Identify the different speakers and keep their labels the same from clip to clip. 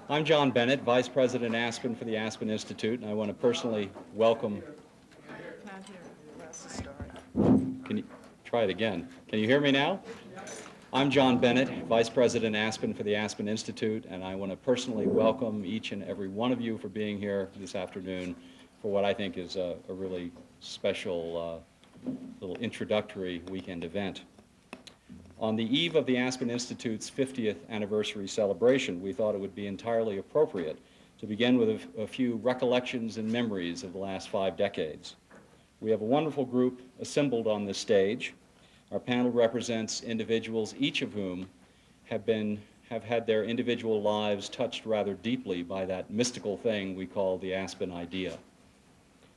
Speaker 1: I'm John Bennett, Vice President Aspen for the Aspen Institute, and I want to personally welcome.
Speaker 2: Can't hear. Press the start.
Speaker 1: Can you try it again? Can you hear me now? I'm John Bennett, Vice President Aspen for the Aspen Institute, and I want to personally welcome each and every one of you for being here this afternoon for what I think is a really special little introductory weekend event. On the eve of the Aspen Institute's 50th anniversary celebration, we thought it would be entirely appropriate to begin with a few recollections and memories of the last 5 decades. We have a wonderful group assembled on this stage. Our panel represents individuals, each of whom have had their individual lives touched rather deeply by that mystical thing we call the Aspen idea.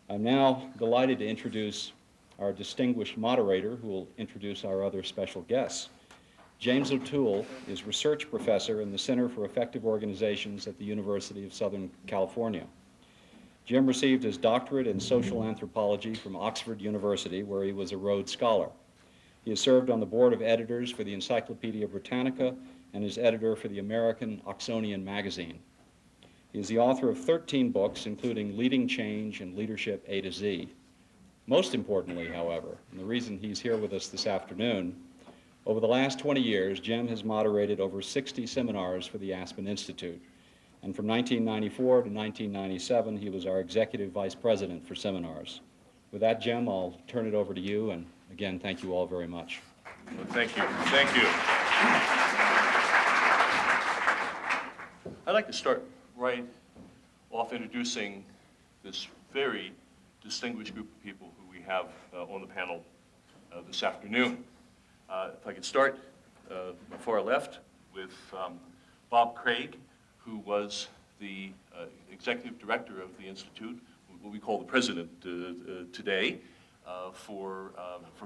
Speaker 1: I'm now delighted to introduce our distinguished moderator, who will introduce our other special guests. James O'Toole is research professor in the Center for Effective Organizations at the University of Southern California. Jim received his doctorate in social anthropology from Oxford University, where he was a Rhodes Scholar. He has served on the board of editors for the Encyclopedia Britannica and is editor for the American Oxonian magazine. He is the author of 13 books, including Leading Change and Leadership A to Z. Most importantly, however, and the reason he's here with us this afternoon, over the last 20 years, Jim has moderated over 60 seminars for the Aspen Institute. And from 1994 to 1997, he was our executive vice president for seminars. With that, Jim, I'll turn it over to you, and again, thank you all very much.
Speaker 3: Well, thank you. Thank you. I'd like to start right off introducing this very distinguished group of people who we have on the panel this afternoon. If I could start my far left with Bob Craig, who was the executive director of the Institute, what we call the president today, for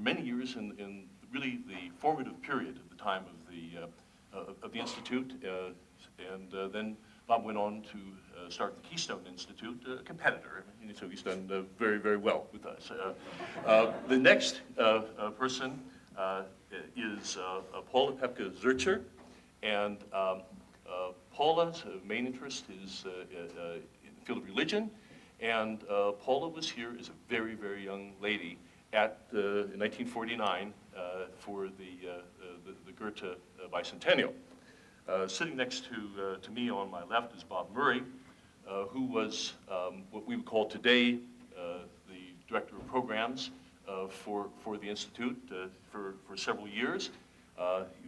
Speaker 3: many years in really the formative period at the time of the Institute, and then Bob went on to start the Keystone Institute, a competitor, and so he's done very, very well with us. The next person is Paula Pepka-Zurcher, and Paula's main interest is in the field of religion, and Paula was here as a very, very young lady in 1949 for the Goethe bicentennial. Sitting next to me on my left is Bob Murray, who was what we would call today the director of programs for the Institute for several years.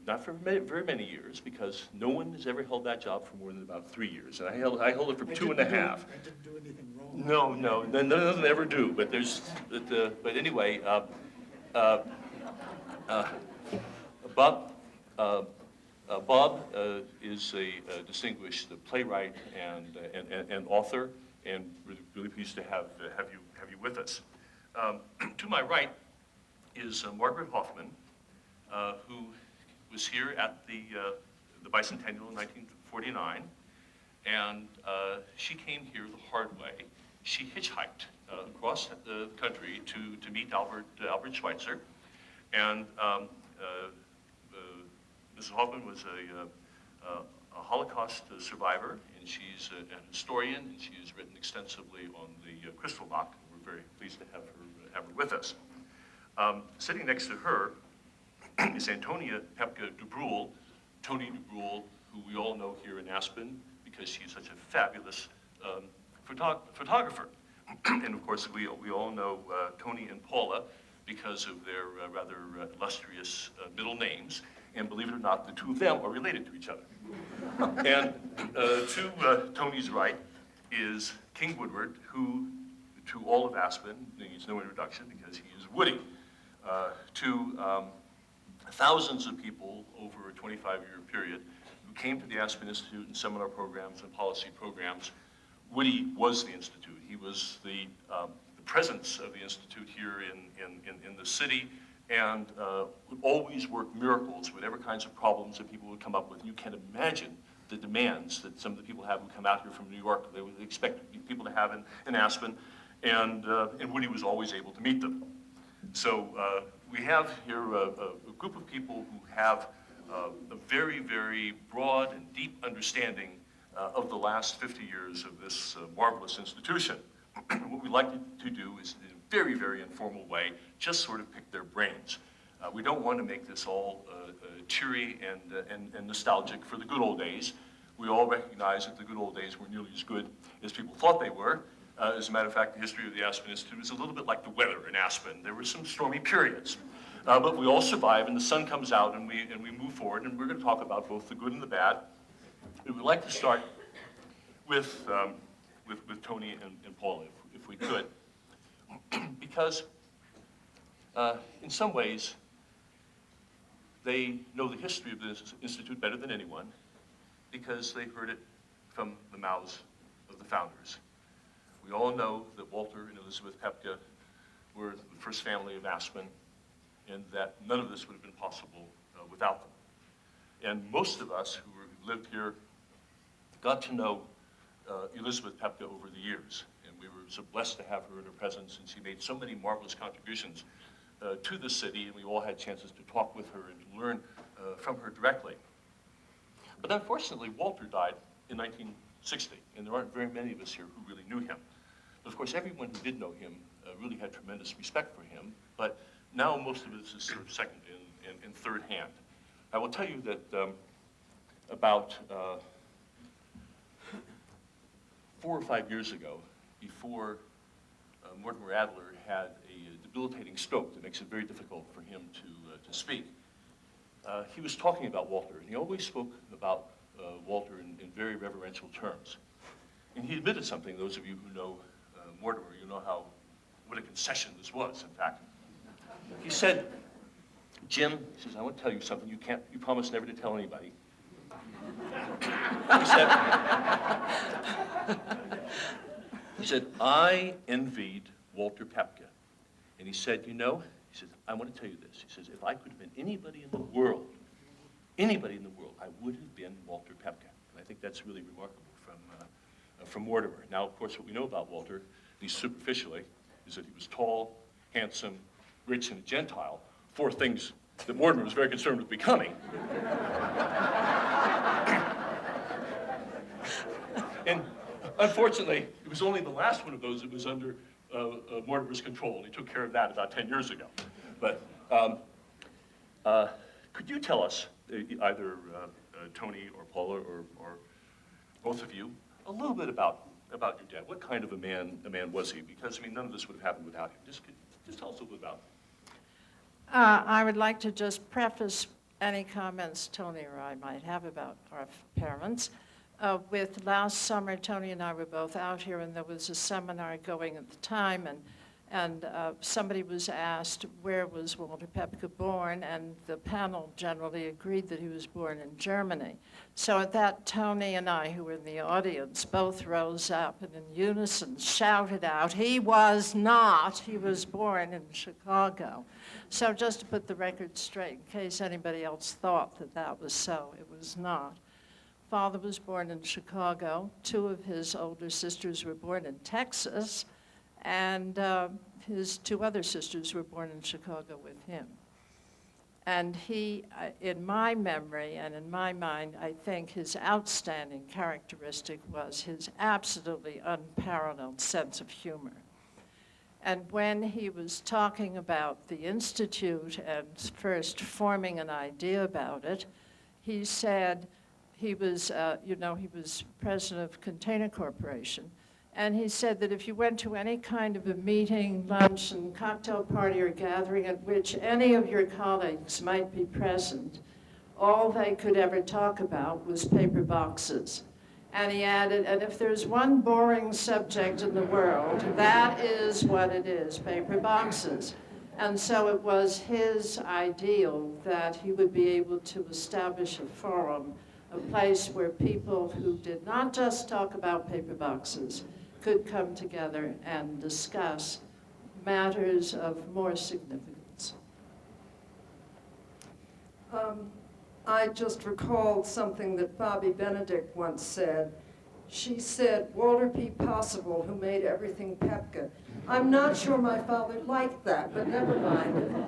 Speaker 3: Not for very many years, because no one has ever held that job for more than about 3 years, and I held it for 2.5.
Speaker 4: I didn't do anything wrong.
Speaker 3: No, none of them ever do. But but anyway, Bob is a distinguished playwright and author, and really pleased to have you with us. To my right is Margaret Hoffman, who was here at the bicentennial in 1949, and she came here the hard way. She hitchhiked across the country to meet Albert Schweitzer, and Mrs. Hoffman was a Holocaust survivor, and she's an historian, and she has written extensively on the Kristallnacht, and we're very pleased to have her with us. Sitting next to her is Antonia Pepka-Dubrul, Tony Dubrul, who we all know here in Aspen because she's such a fabulous photographer. And of course, we all know Tony and Paula because of their rather illustrious middle names. And believe it or not, the two of them are related to each other. And to Tony's right is King Woodward, who to all of Aspen needs no introduction because he is Woody. To thousands of people over a 25-year period who came to the Aspen Institute in seminar programs and policy programs, Woody was the Institute. He was the presence of the Institute here in the city, and would always work miracles, whatever kinds of problems that people would come up with. And you can imagine the demands that some of the people have who come out here from New York, they would expect people to have in Aspen, and Woody was always able to meet them. So we have here a group of people who have a very, very broad and deep understanding of the last 50 years of this marvelous institution. What we like to do is, in a very, very informal way, just sort of pick their brains. We don't want to make this all cheery and nostalgic for the good old days. We all recognize that the good old days weren't nearly as good as people thought they were. As a matter of fact, the history of the Aspen Institute is a little bit like the weather in Aspen. There were some stormy periods, but we all survive, and the sun comes out, and we move forward, and we're going to talk about both the good and the bad. We would like to start with Tony and Paula, if we could, because in some ways, they know the history of this institute better than anyone, because they heard it from the mouths of the founders. We all know that Walter and Elizabeth Pepke were the first family of Aspen, and that none of this would have been possible without them. And most of us who lived here got to know Elizabeth Pepke over the years, and we were so blessed to have her in her presence, and she made so many marvelous contributions to the city, and we all had chances to talk with her and to learn from her directly. But unfortunately, Walter died in 1960, and there aren't very many of us here who really knew him. But of course, everyone who did know him really had tremendous respect for him, but now most of it is sort of second and third hand. I will tell you that about 4 or 5 years ago, before Mortimer Adler had a debilitating stroke that makes it very difficult for him to speak, he was talking about Walter, and he always spoke about Walter in very reverential terms. And he admitted something, those of you who know Mortimer, you know what a concession this was, in fact. He said, Jim, he says, I want to tell you something, you promise never to tell anybody. He said, I envied Walter Pepke. And he said, you know, he said, I want to tell you this. He says, if I could have been anybody in the world, I would have been Walter Pepke. And I think that's really remarkable from Mortimer. Now, of course, what we know about Walter, at least superficially, is that he was tall, handsome, rich, and a Gentile, 4 things that Mortimer was very concerned with becoming. And unfortunately, it was only the last one of those that was under Mortimer's control, and he took care of that about 10 years ago. But could you tell us, either Tony or Paula or both of you, a little bit about your dad? What kind of a man was he? Because, I mean, none of this would have happened without him. Just tell us a little bit about him.
Speaker 2: I would like to just preface any comments Tony or I might have about our parents with last summer, Tony and I were both out here, and there was a seminar going at the time, and somebody was asked where was Walter Pepke born, and the panel generally agreed that he was born in Germany. So at that, Tony and I, who were in the audience, both rose up and in unison shouted out, he was not, he was born in Chicago. So just to put the record straight, in case anybody else thought that that was so, it was not. Father was born in Chicago. 2 of his older sisters were born in Texas, and his 2 other sisters were born in Chicago with him. And he, in my memory and in my mind, I think his outstanding characteristic was his absolutely unparalleled sense of humor. And when he was talking about the Institute and first forming an idea about it, he said, he was president of Container Corporation, and he said that if you went to any kind of a meeting, lunch, and cocktail party or gathering at which any of your colleagues might be present, all they could ever talk about was paper boxes. And he added, and if there's one boring subject in the world, that is what it is, paper boxes. And so it was his ideal that he would be able to establish a forum, a place where people who did not just talk about paper boxes could come together and discuss matters of more significance.
Speaker 5: I just recalled something that Bobby Benedict once said. She said, Walter P. Possible, who made everything Pepke. I'm not sure my father liked that, but never mind.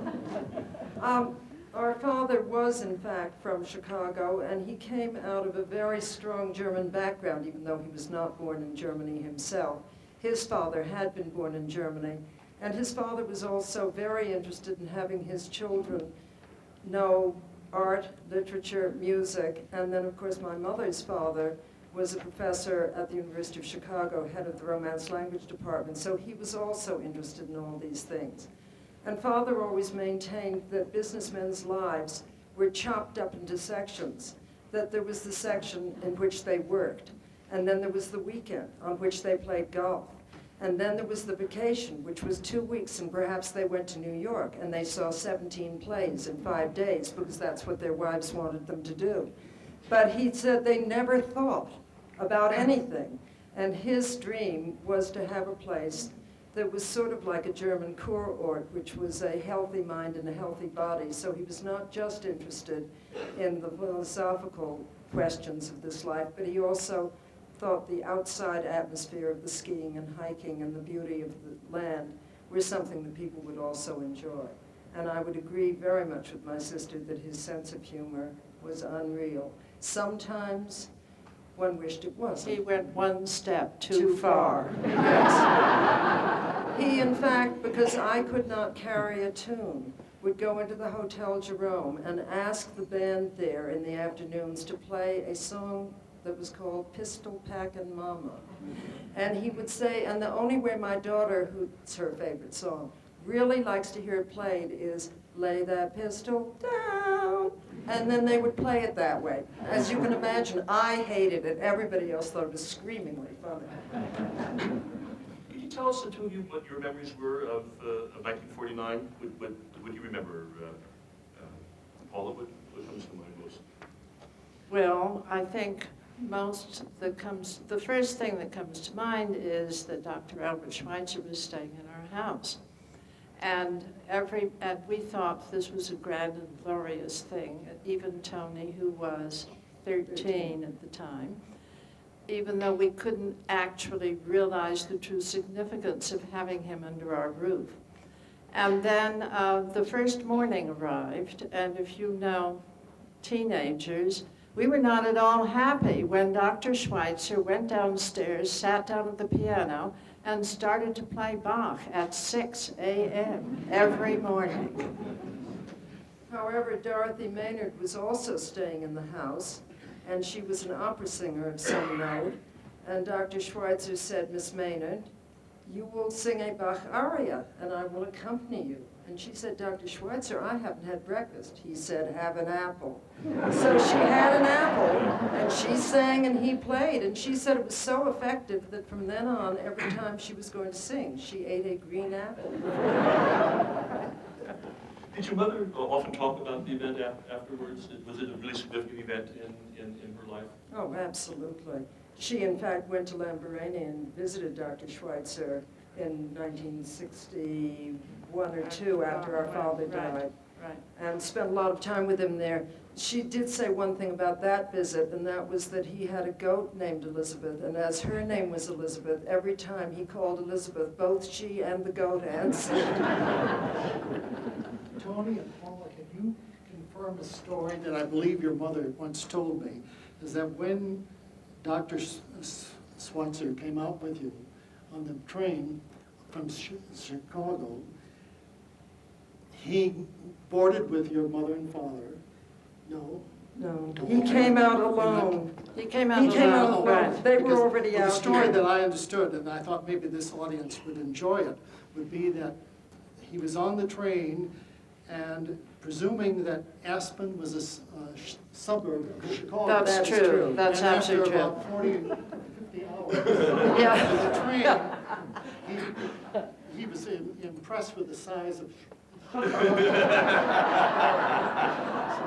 Speaker 5: Our father was, in fact, from Chicago, and he came out of a very strong German background, even though he was not born in Germany himself. His father had been born in Germany, and his father was also very interested in having his children know art, literature, music, and then, of course, my mother's father was a professor at the University of Chicago, head of the Romance Language Department, so he was also interested in all these things. And Father always maintained that businessmen's lives were chopped up into sections, that there was the section in which they worked, and then there was the weekend on which they played golf, and then there was the vacation, which was 2 weeks, and perhaps they went to New York, and they saw 17 plays in 5 days, because that's what their wives wanted them to do. But he said they never thought about anything, and his dream was to have a place that was sort of like a German Kurort, which was a healthy mind and a healthy body. So he was not just interested in the philosophical questions of this life, but he also thought the outside atmosphere of the skiing and hiking and the beauty of the land were something that people would also enjoy. And I would agree very much with my sister that his sense of humor was unreal. Sometimes one wished it wasn't.
Speaker 2: He went one step too far.
Speaker 5: Yes. He, in fact, because I could not carry a tune, would go into the Hotel Jerome and ask the band there in the afternoons to play a song that was called Pistol Packin' Mama. And he would say, and the only way my daughter, who's her favorite song, really likes to hear it played is, lay that pistol down. And then they would play it that way. As you can imagine, I hated it. Everybody else thought it was screamingly funny.
Speaker 3: Could you tell us, the two of you, what your memories were of 1949? What do you remember, Paula? What comes to mind most?
Speaker 2: Well, I think the first thing that comes to mind is that Dr. Albert Schweitzer was staying in our house. And we thought this was a grand and glorious thing. Even Tony, who was 13 at the time, even though we couldn't actually realize the true significance of having him under our roof. And then the first morning arrived, and if you know teenagers, we were not at all happy when Dr. Schweitzer went downstairs, sat down at the piano, and started to play Bach at 6 a.m. every morning.
Speaker 5: However, Dorothy Maynard was also staying in the house, and she was an opera singer of some note. And Dr. Schweitzer said, Miss Maynard, you will sing a Bach aria, and I will accompany you. And she said, Dr. Schweitzer, I haven't had breakfast. He said, have an apple. So she had an apple, and she sang and he played. And she said it was so effective that from then on, every time she was going to sing, she ate a green apple.
Speaker 3: Did your mother often talk about the event afterwards? Was it a really significant event in her life?
Speaker 5: Oh, absolutely. She, in fact, went to Lamborghini and visited Dr. Schweitzer in 1961 or 2 after our father died, and spent a lot of time with him there. She did say one thing about that visit, and that was that he had a goat named Elizabeth, and as her name was Elizabeth, every time he called Elizabeth, both she and the goat answered.
Speaker 4: Tony and Paula, can you confirm a story that I believe your mother once told me, is that when Dr. Schweitzer came out with you on the train from Chicago, he boarded with your mother and father? No?
Speaker 5: No, he came out alone.
Speaker 2: He came out
Speaker 5: alone.
Speaker 2: right.
Speaker 5: They were
Speaker 4: Because
Speaker 5: already out.
Speaker 4: The story that I understood, and I thought maybe this audience would enjoy it, would be that he was on the train, and presuming that Aspen was a suburb of Chicago.
Speaker 2: That's true. That's
Speaker 4: and
Speaker 2: absolutely true.
Speaker 4: After about 40, 50 hours
Speaker 2: Yeah.
Speaker 4: on the train, he was impressed with the size of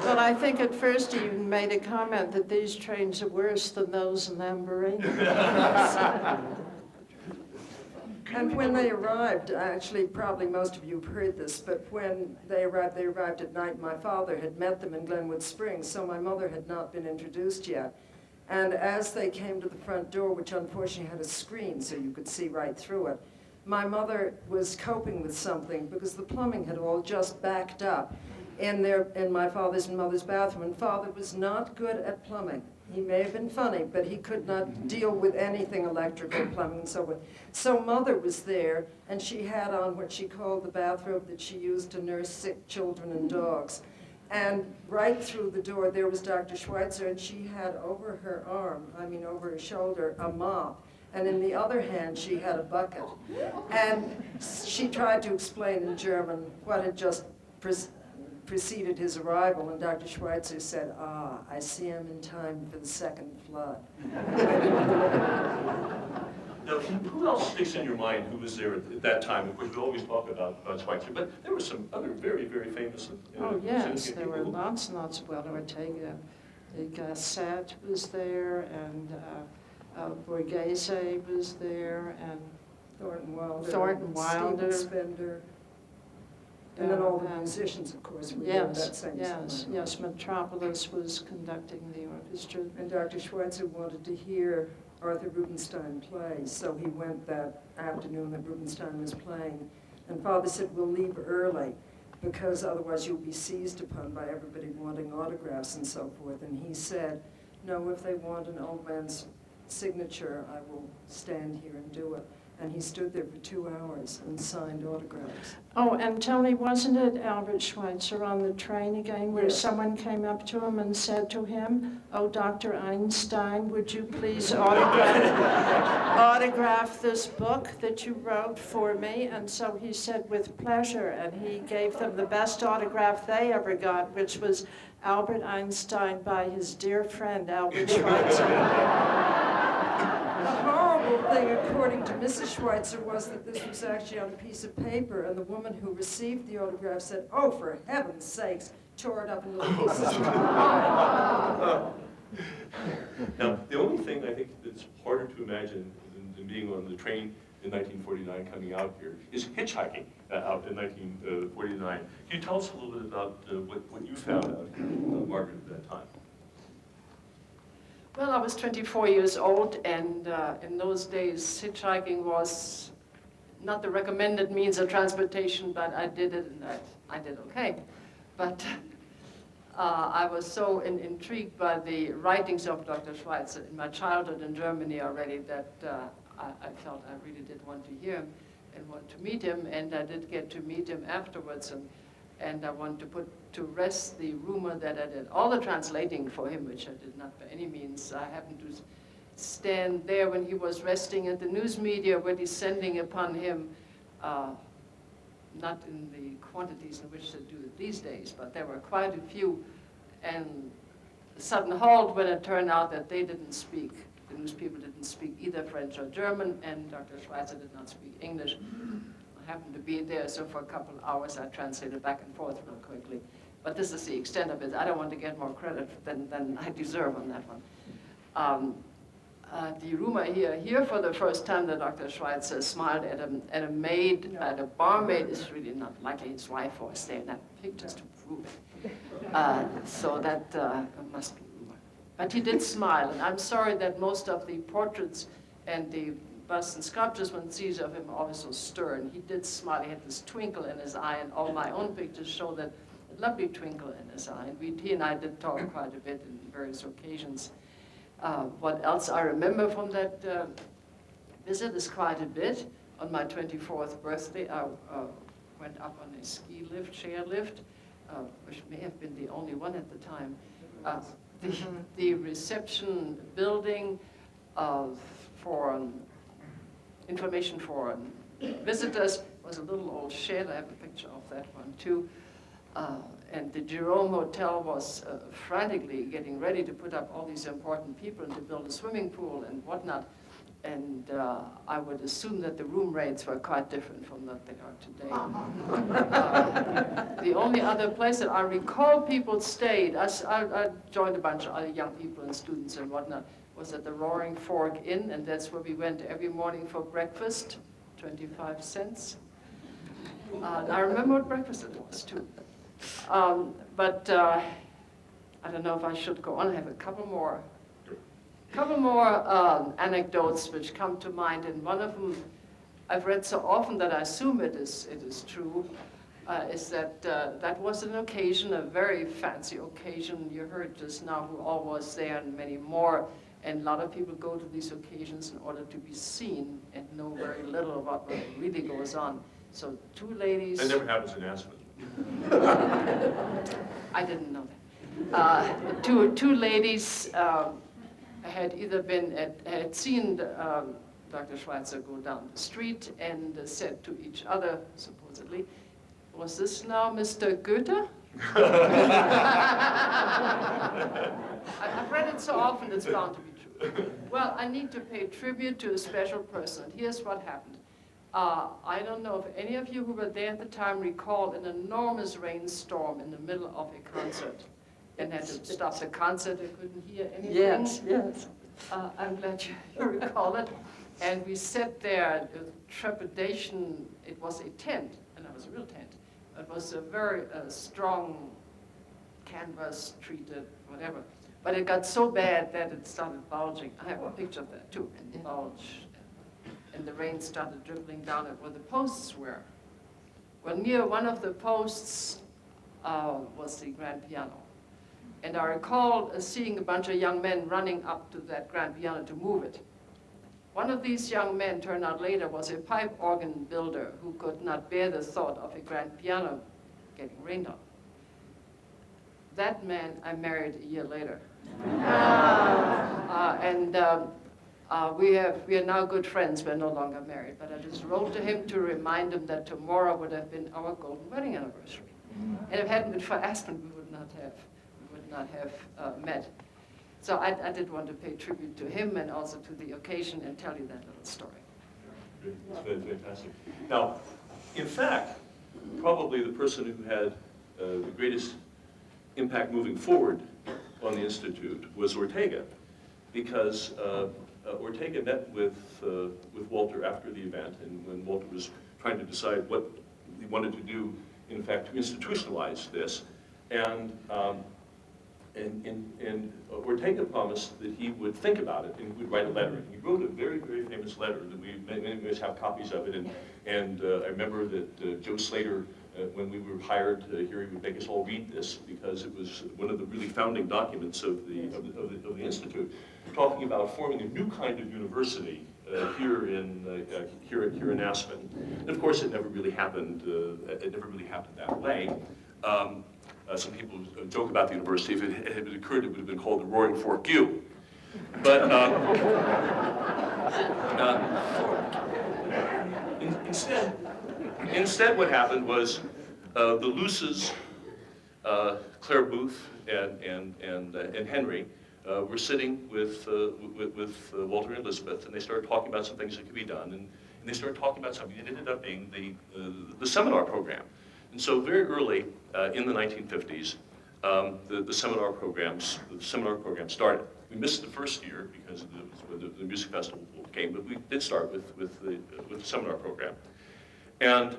Speaker 2: But I think at first he even made a comment that these trains are worse than those in Lamborghini.
Speaker 5: And when they arrived, actually, probably most of you have heard this, but when they arrived at night. My father had met them in Glenwood Springs, so my mother had not been introduced yet. And as they came to the front door, which unfortunately had a screen so you could see right through it, my mother was coping with something because the plumbing had all just backed up in my father's and mother's bathroom. And Father was not good at plumbing. He may have been funny, but he could not deal with anything electrical, plumbing, and so forth. So Mother was there, and she had on what she called the bathrobe that she used to nurse sick children and dogs. And right through the door, there was Dr. Schweitzer, and she had over her arm, over her shoulder, a mop. And in the other hand, she had a bucket. And she tried to explain in German what had just preceded his arrival, and Dr. Schweitzer said, I see him in time for the second flood.
Speaker 3: Now, who else sticks in your mind who was there at that time? Of course, we always talk about Schweitzer, but there were some other very, very famous
Speaker 2: Oh, yes,
Speaker 3: significant
Speaker 2: there were
Speaker 3: people.
Speaker 2: lots and lots of Ortega. The Gasset was there, and Borghese was there, and
Speaker 5: Thornton Wilder.
Speaker 2: Thornton Wilder.
Speaker 5: Stephen Spender. And then all the
Speaker 2: and-
Speaker 5: musicians, of course, were there that
Speaker 2: Yes,
Speaker 5: same
Speaker 2: yes,
Speaker 5: summer.
Speaker 2: yes, Metropolis was conducting the orchestra.
Speaker 5: And Dr. Schweitzer wanted to hear Arthur Rubinstein play, so he went that afternoon that Rubinstein was playing. And Father said, we'll leave early, because otherwise you'll be seized upon by everybody wanting autographs and so forth. And he said, no, if they want an old man's signature, I will stand here and do it. And he stood there for 2 hours and signed autographs.
Speaker 2: Oh, and Tony, wasn't it Albert Schweitzer on the train again, where
Speaker 5: Yes.
Speaker 2: someone came up to him and said to him, oh, Dr. Einstein, would you please autograph this book that you wrote for me? And so he said, with pleasure, and he gave them the best autograph they ever got, which was Albert Einstein by his dear friend, Albert Schweitzer.
Speaker 5: The horrible thing, according to Mrs. Schweitzer, was that this was actually on a piece of paper, and the woman who received the autograph said, oh, for heaven's sakes, tore it up in little pieces.
Speaker 3: Now, the only thing I think that's harder to imagine than being on the train in 1949 coming out here is hitchhiking out in 1949. Can you tell us a little bit about what you found out here, Margaret, at that time?
Speaker 6: Well, I was 24 years old, and in those days, hitchhiking was not the recommended means of transportation, but I did it, and I did okay. But I was so intrigued by the writings of Dr. Schweitzer in my childhood in Germany already that I felt I really did want to hear him and want to meet him, and I did get to meet him afterwards, and I want to put to rest the rumor that I did all the translating for him, which I did not by any means. I happened to stand there when he was resting, and the news media were descending upon him, not in the quantities in which they do it these days, but there were quite a few, and a sudden halt when it turned out that they didn't speak. The newspaper didn't speak either French or German, and Dr. Schweitzer did not speak English. I happened to be there, so for a couple of hours I translated back and forth real quickly. But this is the extent of it. I don't want to get more credit than I deserve on that one. The rumor here for the first time that Dr. Schweitzer smiled at a maid, at a barmaid, is really not likely. His wife was there, and I have pictures to prove it. So that must be rumor. But he did smile, and I'm sorry that most of the portraits and the busts and sculptures one sees of him are always so stern. He did smile. He had this twinkle in his eye, and all my own pictures show that lovely twinkle in his eye. And he and I did talk quite a bit in various occasions. What else I remember from that visit is quite a bit. On my 24th birthday, I went up on a ski lift, chair lift, which may have been the only one at the time. The reception building for information for visitors was a little old shed. I have a picture of that one too. And the Jerome Hotel was frantically getting ready to put up all these important people and to build a swimming pool and whatnot. And I would assume that the room rates were quite different from what they are today. The only other place that I recall people stayed, I joined a bunch of other young people and students and whatnot, was at the Roaring Fork Inn, and that's where we went every morning for breakfast, 25 cents. I remember what breakfast it was, too. But I don't know if I should go on. I have a couple more anecdotes which come to mind, and one of them I've read so often that I assume it is true. is that that was an occasion, a very fancy occasion. You heard just now who all was there and many more. And a lot of people go to these occasions in order to be seen and know very little about what really goes on. So two ladies.
Speaker 3: That never happens in Aspen.
Speaker 6: I didn't know that. Two ladies had either had seen Dr. Schweitzer go down the street and said to each other, supposedly, "Was this now Mr. Goethe?" I've read it so often, it's bound to be true. Well, I need to pay tribute to a special person. Here's what happened. I don't know if any of you who were there at the time recall an enormous rainstorm in the middle of a concert and had to stop the concert and couldn't hear anything.
Speaker 5: Yes, yes.
Speaker 6: I'm glad you recall it. And we sat there with trepidation. It was a tent, and it was a real tent. It was a very strong canvas treated, whatever. But it got so bad that it started bulging. I have a picture of that too, and bulge. And the rain started dribbling down at where the posts were. Well, near one of the posts was the grand piano. And I recall seeing a bunch of young men running up to that grand piano to move it. One of these young men turned out later was a pipe organ builder who could not bear the thought of a grand piano getting rained on. That man I married a year later. We are now good friends. We're no longer married, but I just wrote to him to remind him that tomorrow would have been our golden wedding anniversary. And if it hadn't been for Aspen, we would not have met. So I did want to pay tribute to him and also to the occasion and tell you that little story.
Speaker 3: That's fantastic. Now, in fact, probably the person who had the greatest impact moving forward on the Institute was Ortega, because Ortega met with Walter after the event, and when Walter was trying to decide what he wanted to do, in fact, to institutionalize this, and Ortega promised that he would think about it and he would write a letter. And he wrote a very, very famous letter that many of us have copies of it. And I remember that Joe Slater, when we were hired here, he would make us all read this because it was one of the really founding documents of the Institute, talking about forming a new kind of university here in Aspen. And of course, it never really happened. It never really happened that way. Some people joke about the university. If it had occurred, it would have been called the Roaring Fork U. But instead, what happened was the Luces, Claire Booth and Henry, were sitting with Walter and Elizabeth, and they started talking about some things that could be done, and they started talking about something that ended up being the seminar program. And so very early in the 1950s, the seminar program started. We missed the first year because the music festival came, but we did start with the seminar program. And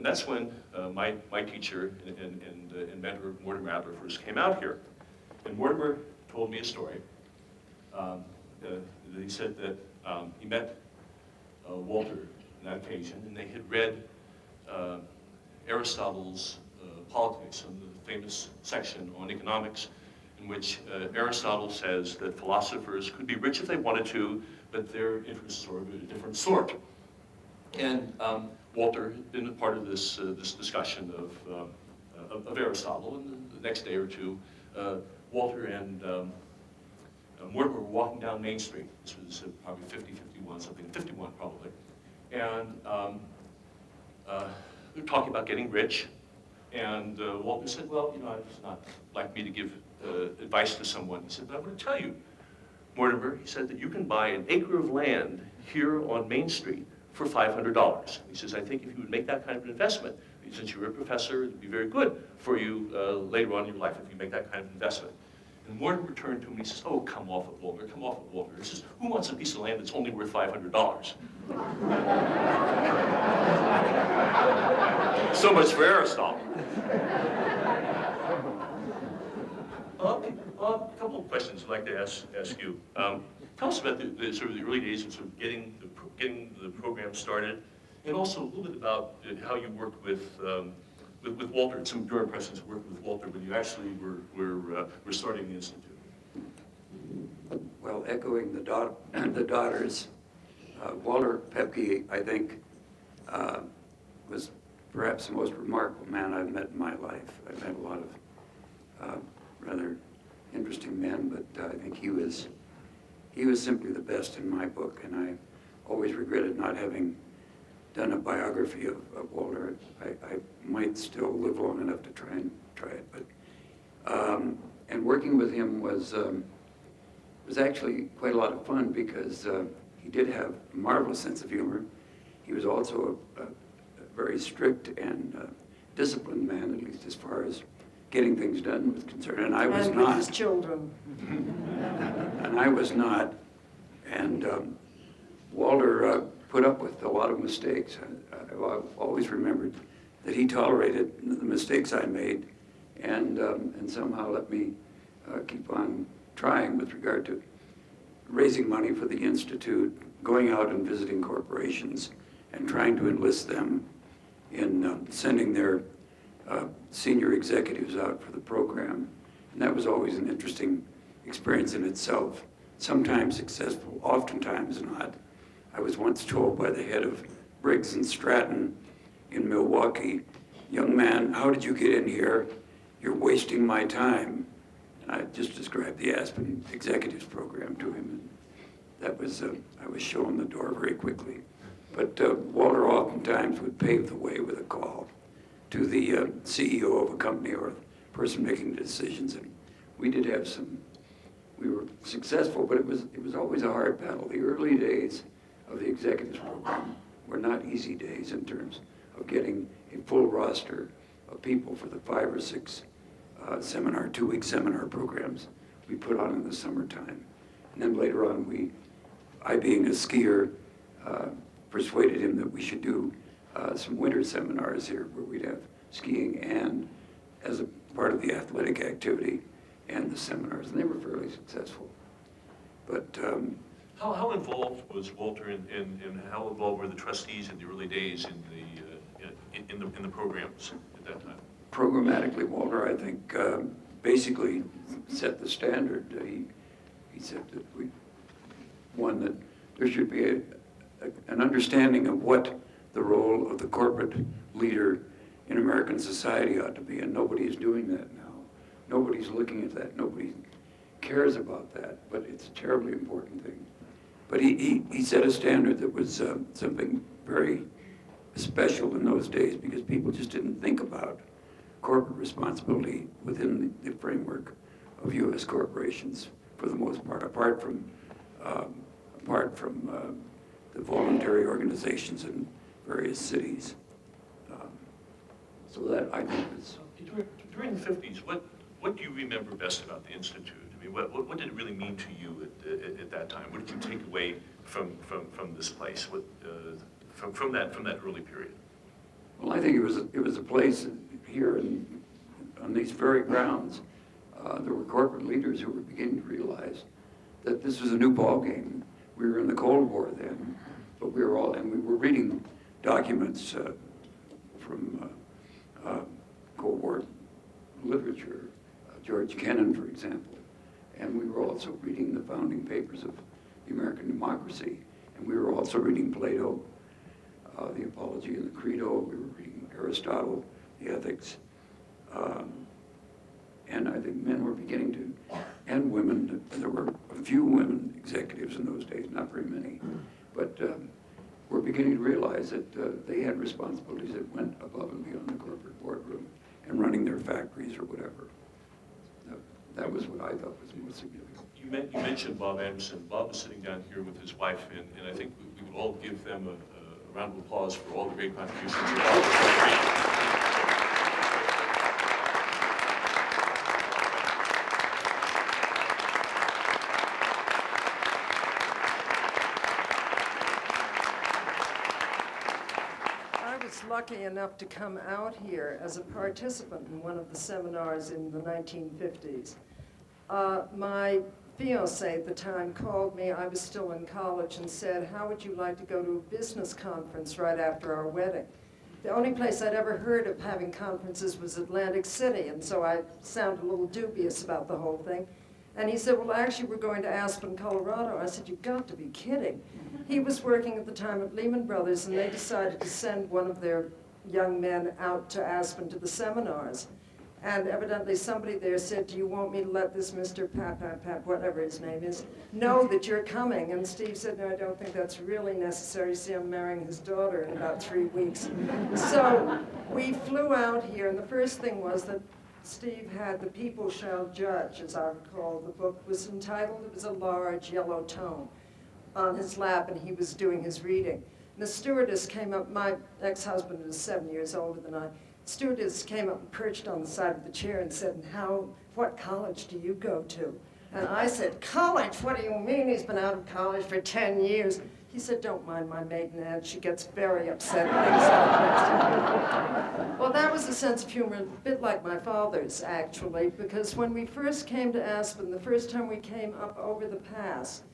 Speaker 3: that's when my teacher and mentor, Mortimer Adler, first came out here. And Mortimer told me a story. He said that he met Walter on that occasion, and they had read Aristotle's Politics, and the famous section on economics, in which Aristotle says that philosophers could be rich if they wanted to, but their interests are of a different sort. And Walter had been a part of this discussion of Aristotle, and the next day or two, Walter and Mortimer were walking down Main Street. This was probably 50, 51, something, 51 probably. And they were talking about getting rich. And Walter said, well, you know, it's not like me to give advice to someone. He said, but I want to tell you, Mortimer, he said that you can buy an acre of land here on Main Street for $500. He says, I think if you would make that kind of an investment, since you're a professor, it would be very good for you later on in your life if you make that kind of investment. And Mortimer turned to him and he says, oh, come off it, Walter, come off it, Walter. He says, who wants a piece of land that's only worth $500? So much for Aristotle. A couple of questions I'd like to ask you. Tell us about the sort of the early days of sort of getting the program started, and also a little bit about how you worked with with Walter. It's some of your impressions working with Walter, but you actually were starting the Institute.
Speaker 7: Well, echoing the daughters, Walter Pepke, I think, was perhaps the most remarkable man I've met in my life. I've met a lot of rather interesting men, but I think he was simply the best in my book, and I always regretted not having done a biography of Walter. I might still live long enough to try it, but and working with him was actually quite a lot of fun because he did have a marvelous sense of humor. He was also a very strict and disciplined man, at least as far as getting things done was concerned, and I was
Speaker 5: And
Speaker 7: not.
Speaker 5: with his children.
Speaker 7: And I was not. And Walter put up with a lot of mistakes. I've always remembered that he tolerated the mistakes I made and somehow let me keep on trying with regard to raising money for the Institute, going out and visiting corporations, and trying to enlist them in sending their senior executives out for the program. And that was always an interesting experience in itself. Sometimes successful, oftentimes not. I was once told by the head of Briggs and Stratton in Milwaukee, "Young man, how did you get in here? You're wasting my time." And I just described the Aspen Executives Program to him, and that was, I was shown the door very quickly. But Walter oftentimes would pave the way with a call to the CEO of a company or the person making the decisions. And we did have we were successful, but it was always a hard battle. The early days of the Executives Program were not easy days in terms of getting a full roster of people for the 5 or 6 2-week seminar programs we put on in the summertime. And then later on, I being a skier, persuaded him that we should do some winter seminars here where we'd have skiing and as a part of the athletic activity and the seminars, and they were fairly successful. But
Speaker 3: How involved was Walter and how involved were the trustees in the early days in the programs at that time?
Speaker 7: programmatically, Walter, I think, basically set the standard. He said that that there should be an understanding of what the role of the corporate leader in American society ought to be, and nobody is doing that now. Nobody's looking at that. Nobody cares about that, but it's a terribly important thing. But he set a standard that was something very special in those days because people just didn't think about corporate responsibility within the framework of U.S. corporations for the most part, apart from the voluntary organizations in various cities. So that, I think, is...
Speaker 3: During the 50s, what do you remember best about the Institute? I mean, what did it really mean to you at that time? What did you take away from this place? From that early period?
Speaker 7: Well, I think it was a place here on these very grounds. There were corporate leaders who were beginning to realize that this was a new ball game. We were in the Cold War then, but we were reading documents from Cold War literature, George Kennan, for example, and we were also reading the founding papers of the American democracy, and we were also reading Plato, the Apology and the Credo. We were reading Aristotle, the Ethics, and I think men were beginning to, and women. There were a few women executives in those days, not very many, but were beginning to realize that they had responsibilities that went above and beyond the corporate boardroom and running their factories or whatever. That was what I thought was most significant.
Speaker 3: You mentioned Bob Anderson. Bob was sitting down here with his wife, and I think we would all give them a round of applause for all the great contributions that Bob has made.
Speaker 5: I was lucky enough to come out here as a participant in one of the seminars in the 1950s. My fiance at the time called me, I was still in college, and said, "How would you like to go to a business conference right after our wedding?" The only place I'd ever heard of having conferences was Atlantic City, and so I sounded a little dubious about the whole thing. And he said, well, actually, we're going to Aspen, Colorado. I said, you've got to be kidding. He was working at the time at Lehman Brothers, and they decided to send one of their young men out to Aspen to the seminars. And evidently somebody there said, do you want me to let this Mr. Pap, whatever his name is, know that you're coming? And Steve said, no, I don't think that's really necessary. See, I'm marrying his daughter in about 3 weeks. So we flew out here, and the first thing was that Steve had The People Shall Judge, as I recall. The book was entitled, it was a large yellow tome on his lap, and he was doing his reading. And the stewardess came up, my ex-husband was 7 years older than I. Stewardess came up and perched on the side of the chair and said, what college do you go to? And I said, college? What do you mean? He's been out of college for 10 years. He said, don't mind my maiden aunt. She gets very upset at things like this. Well, that was a sense of humor, a bit like my father's, actually, because when we first came to Aspen, the first time we came up over the pass,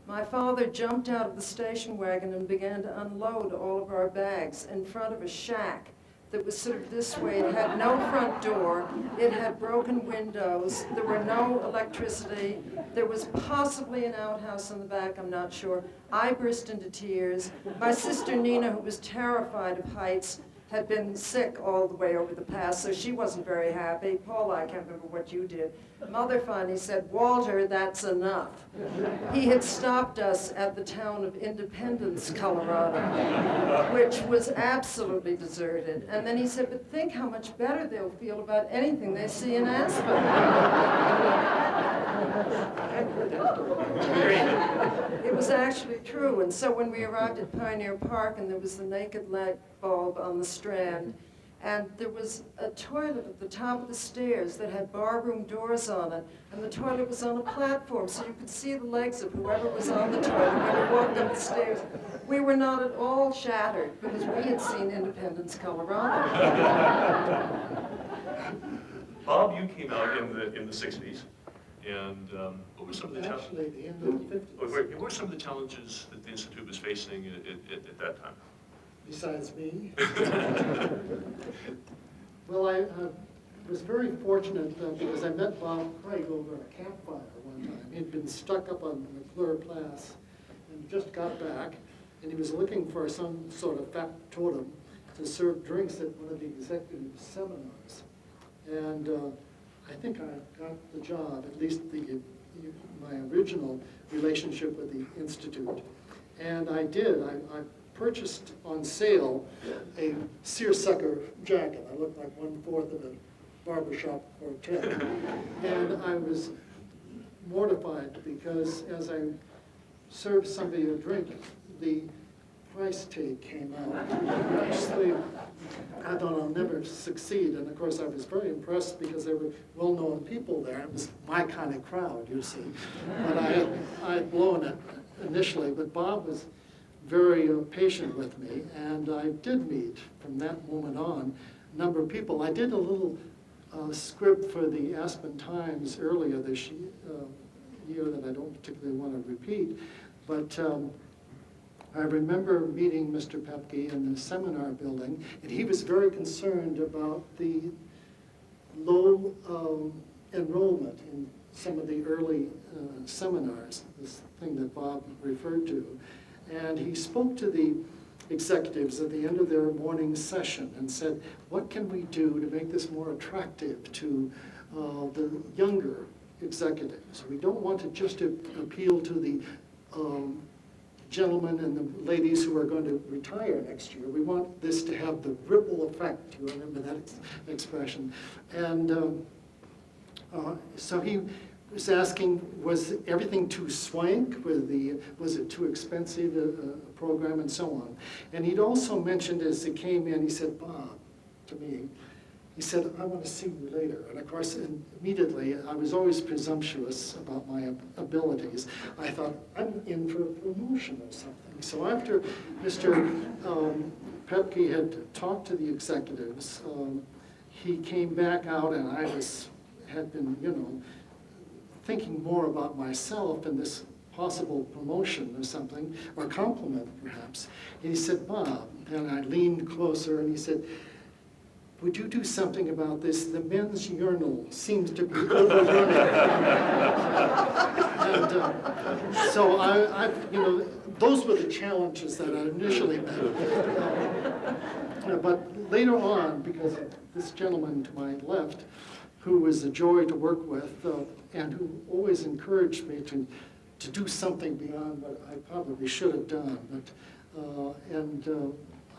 Speaker 5: my father jumped out of the station wagon and began to unload all of our bags in front of a shack that was sort of this way. It had no front door, it had broken windows, there were no electricity, there was possibly an outhouse in the back, I'm not sure. I burst into tears. My sister Nina, who was terrified of heights, had been sick all the way over the pass, so she wasn't very happy. Paula, I can't remember what you did. Mother finally said, Walter, that's enough. He had stopped us at the town of Independence, Colorado, which was absolutely deserted. And then he said, but think how much better they'll feel about anything they see in Aspen. It was actually true. And so when we arrived at Pioneer Park and there was the naked light bulb on the Strand, and there was a toilet at the top of the stairs that had barroom doors on it, and the toilet was on a platform, so you could see the legs of whoever was on the toilet when you walked up the stairs. We were not at all shattered because we had seen Independence, Colorado.
Speaker 3: Bob, you came out in the 60s, and what were some of the challenges?
Speaker 4: Actually, the end of the 50s.
Speaker 3: What were some of the challenges that the Institute was facing at that time?
Speaker 4: Besides me. Well, I was very fortunate because I met Bob Craig over a campfire one time. He'd been stuck up on McClure Pass and just got back, and he was looking for some sort of factotum to serve drinks at one of the executive seminars. And I think I got the job, at least my original relationship with the Institute. And I did. I purchased on sale a seersucker jacket. I looked like 1/4 of a barbershop quartet. And I was mortified because as I served somebody a drink, the price tag came out. Actually, I thought I'll never succeed. And of course, I was very impressed because there were well-known people there. It was my kind of crowd, you see. But I had blown it initially, but Bob was very patient with me, and I did meet, from that moment on, a number of people. I did a little script for the Aspen Times earlier this year that I don't particularly want to repeat, but I remember meeting Mr. Pepke in the seminar building, and he was very concerned about the low enrollment in some of the early seminars, this thing that Bob referred to. And he spoke to the executives at the end of their morning session and said, what can we do to make this more attractive to the younger executives? We don't want to just appeal to the gentlemen and the ladies who are going to retire next year. We want this to have the ripple effect. You remember that expression? And so he was asking, was everything too swank? Was it too expensive, a program, and so on? And he'd also mentioned as he came in, he said, Bob, to me, he said, I want to see you later. And of course, immediately, I was always presumptuous about my abilities. I thought, I'm in for a promotion or something. So after Mr. Pepke had talked to the executives, he came back out, and I had been, thinking more about myself and this possible promotion or something, or compliment perhaps. And he said, Bob, and I leaned closer and he said, would you do something about this? The men's urinal seems to be overrunning. And so those were the challenges that I initially met. But later on, because of this gentleman to my left, who was a joy to work with, and who always encouraged me to do something beyond what I probably should have done.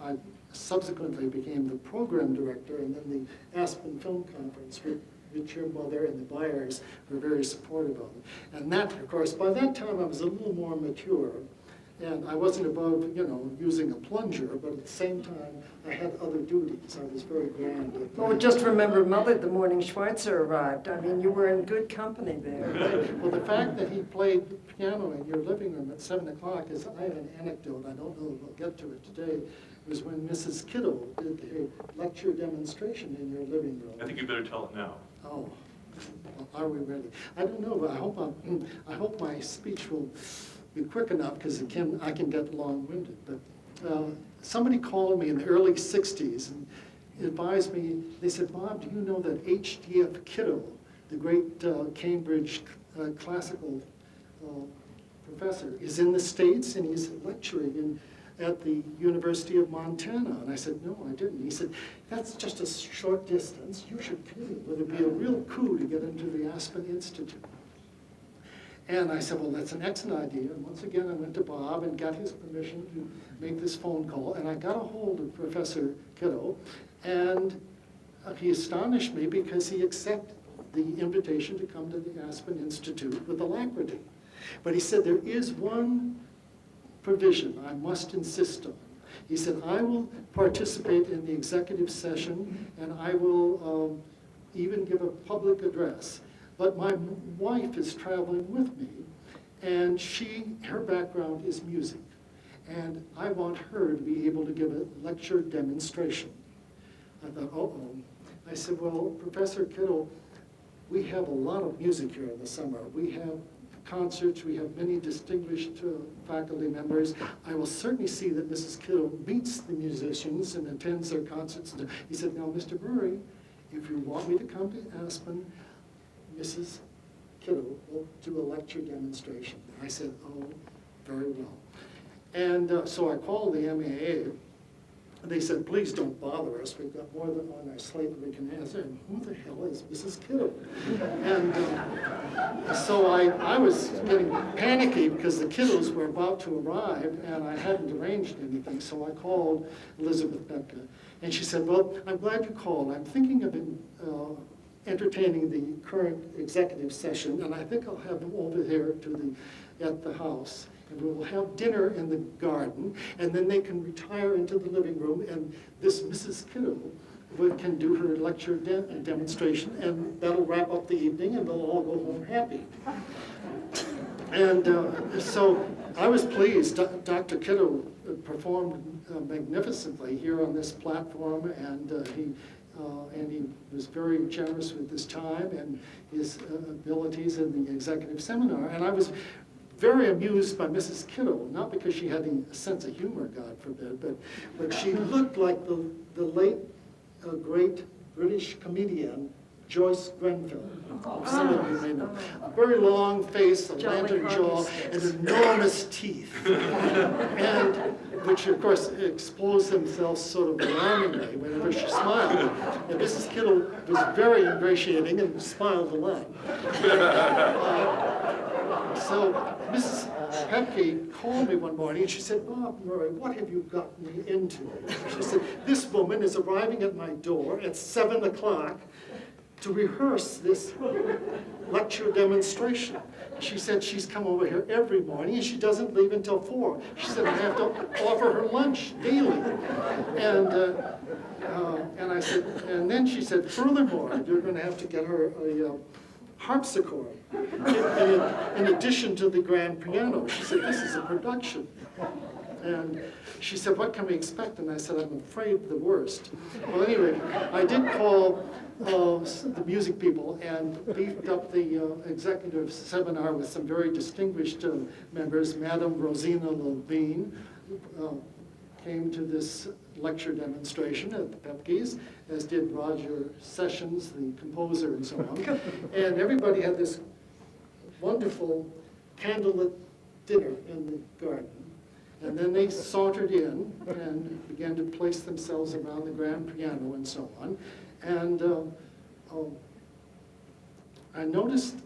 Speaker 4: I subsequently became the program director, and then the Aspen Film Conference, which your mother and the Byers were very supportive of. And that, of course, by that time I was a little more mature, and I wasn't above, using a plunger, but at the same time, I had other duties. I was very grand.
Speaker 5: Well, just remember Mother the morning Schweitzer arrived. I mean, you were in good company there.
Speaker 4: Well, the fact that he played piano in your living room at 7 o'clock is, I have an anecdote, I don't know if we'll get to it today, was when Mrs. Kittle did a lecture demonstration in your living room.
Speaker 3: I think you better tell it now.
Speaker 4: Oh, well, are we ready? I don't know, but I hope my speech will be quick enough because I can get long-winded. But somebody called me in the early 60s and advised me, they said, Bob, do you know that H.D.F. Kittle, the great Cambridge classical professor, is in the States and he's lecturing at the University of Montana? And I said, no, I didn't. He said, that's just a short distance. You should come. It would be a real coup to get into the Aspen Institute. And I said, well, that's an excellent idea. And once again, I went to Bob and got his permission to make this phone call. And I got a hold of Professor Kittle, and he astonished me because he accepted the invitation to come to the Aspen Institute with alacrity. But he said, there is one provision I must insist on. He said, I will participate in the executive session, and I will even give a public address. But my wife is traveling with me, and her background is music. And I want her to be able to give a lecture demonstration. I thought, uh-oh. I said, well, Professor Kittle, we have a lot of music here in the summer. We have concerts, we have many distinguished faculty members. I will certainly see that Mrs. Kittle meets the musicians and attends their concerts. He said, now, Mr. Murray, if you want me to come to Aspen, Mrs. Kittle will do a lecture demonstration. I said, oh, very well. And so I called the MAA, and they said, please don't bother us. We've got more than on our slate that we can answer. And who the hell is Mrs. Kittle? And so I was getting panicky because the Kittles were about to arrive, and I hadn't arranged anything. So I called Elizabeth Betka, and she said, well, I'm glad you called. I'm thinking of entertaining the current executive session, and I think I'll have them over here at the house. And we will have dinner in the garden, and then they can retire into the living room, and this Mrs. Kittle can do her lecture demonstration, and that'll wrap up the evening, and they'll all go home happy. And so I was pleased. Dr. Kittle performed magnificently here on this platform, and he was very generous with his time and his abilities in the executive seminar. And I was very amused by Mrs. Kittle, not because she had a sense of humor, God forbid, but she looked like the late great British comedian Joyce Grenfell. Some of you may know. A very long face, a lantern jaw, and enormous teeth, and which of course exposed themselves sort of alarmingly whenever she smiled. And Mrs. Kittle was very ingratiating and smiled a lot. So Mrs. Petke called me one morning and she said, Bob Murray, what have you gotten me into? She said, this woman is arriving at my door at 7 o'clock to rehearse this lecture demonstration. She said she's come over here every morning and she doesn't leave until 4. She said I have to offer her lunch daily. And I said, and then she said, furthermore, you're going to have to get her a harpsichord in addition to the grand piano. She said, this is a production. And she said, what can we expect? And I said, I'm afraid the worst. Well, anyway, I did call the music people, and beefed up the executive seminar with some very distinguished members. Madam Rosina Levine came to this lecture demonstration at the Pepke's, as did Roger Sessions, the composer, and so on. And everybody had this wonderful candlelit dinner in the garden. And then they sauntered in and began to place themselves around the grand piano and so on. And I noticed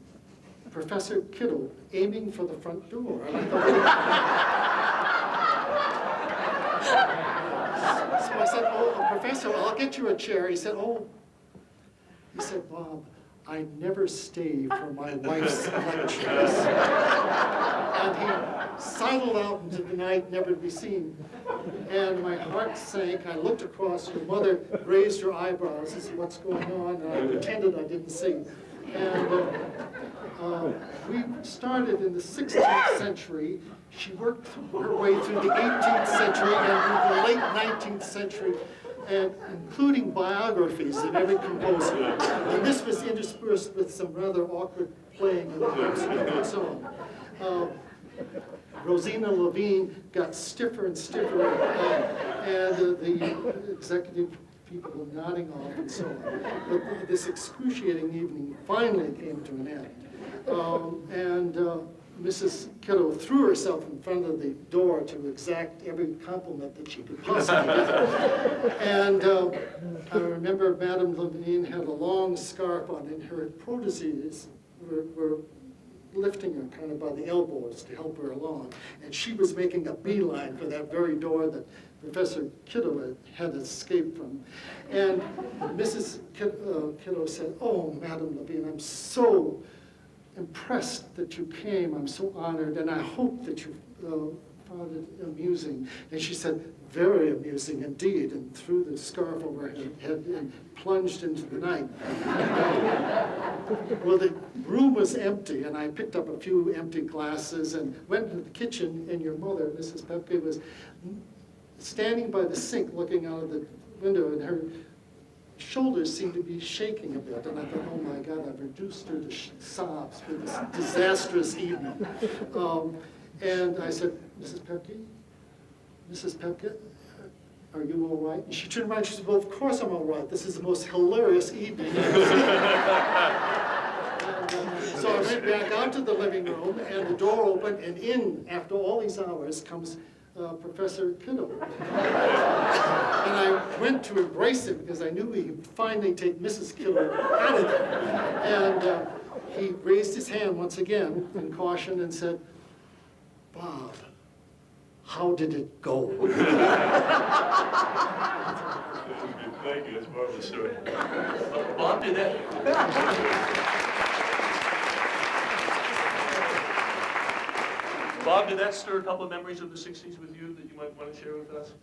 Speaker 4: Professor Kittle aiming for the front door. And I thought, so I said, "Oh, Professor, I'll get you a chair." He said, "Bob, I never stay for my wife's lectures." And he sidled out into the night, never to be seen. And my heart sank. I looked across. Your mother raised her eyebrows and said, "What's going on?" And I pretended I didn't see. And we started in the 16th century. She worked her way through the 18th century and the late 19th century, and including biographies of every composer. And this was interspersed with some rather awkward playing and so on. Rosina Levine got stiffer and stiffer, and the executive people were nodding off and so on. But this excruciating evening finally came to an end. Mrs. Kittle threw herself in front of the door to exact every compliment that she could possibly get. And I remember Madame Levine had a long scarf on, and her proteges were lifting her kind of by the elbows to help her along. And she was making a beeline for that very door that Professor Kittle had escaped from. And Mrs. Kittle said, "Oh, Madame Levine, I'm so impressed that you came. I'm so honored, and I hope that you found it amusing." And she said, "Very amusing indeed," and threw the scarf over her head and plunged into the night. Well, the room was empty, and I picked up a few empty glasses and went to the kitchen, and your mother, Mrs. Pepke, was standing by the sink looking out of the window, and her shoulders seemed to be shaking a bit, and I thought, "Oh my God, I've reduced her to sobs for this disastrous evening." And I said, Mrs. Pepke, are you all right?" And she turned around and she said, "Well, of course I'm all right. This is the most hilarious evening I've ever seen." So I went back out to the living room, and the door opened, and in, after all these hours, comes Professor Kittle. And I went to embrace him because I knew he would finally take Mrs. Kittle out of there. And he raised his hand once again in caution and said, "Bob, how did it go?"
Speaker 3: Thank you, that's a marvelous story. Bob, did that? Bob, did that stir a couple of memories of the 60s with you that you might want to share with us?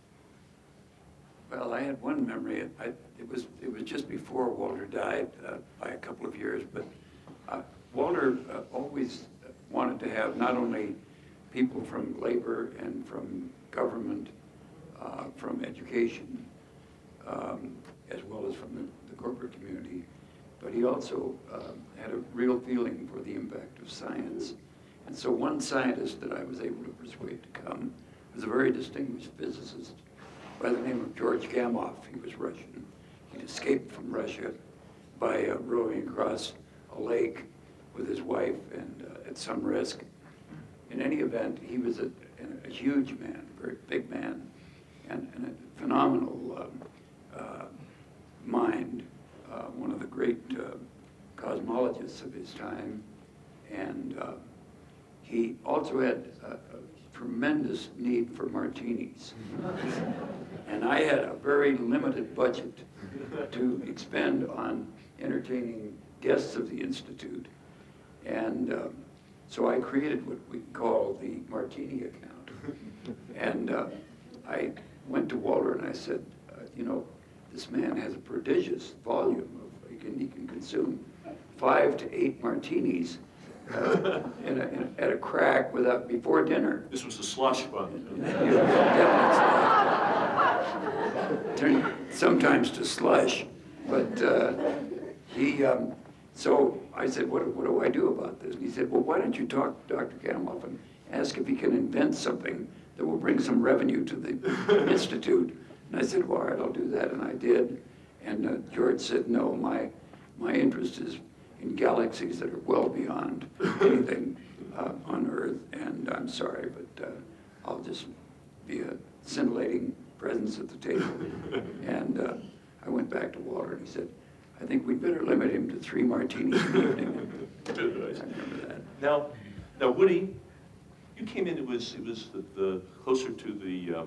Speaker 7: Well, I had one memory. It was just before Walter died by a couple of years, but Walter always wanted to have not only people from labor and from government, from education, as well as from the corporate community, but he also had a real feeling for the impact of science. And so one scientist that I was able to persuade to come was a very distinguished physicist by the name of George Gamow. He was Russian. He'd escaped from Russia by rowing across a lake with his wife and at some risk. In any event, he was a huge man, a very big man, and a phenomenal mind, one of the great cosmologists of his time. And he also had a tremendous need for martinis. And I had a very limited budget to expend on entertaining guests of the Institute. And so I created what we call the martini account. And I went to Walter and I said, you know, this man has a prodigious volume of, he can consume 5 to 8 martinis at a crack before dinner.
Speaker 3: This was a slush fund.
Speaker 7: Turned sometimes to slush, but So I said, what do I do about this? And he said, well, why don't you talk to Dr. Kanemoff and ask if he can invent something that will bring some revenue to the Institute. And I said, well, all right, I'll do that, and I did. And George said, no, my interest is in galaxies that are well beyond anything on Earth, and I'm sorry, but I'll just be a scintillating presence at the table. And I went back to Walter, and he said, I think we'd better limit him to 3 martinis in the evening. I remember that.
Speaker 3: Now, Woody, you came in, it was the closer to the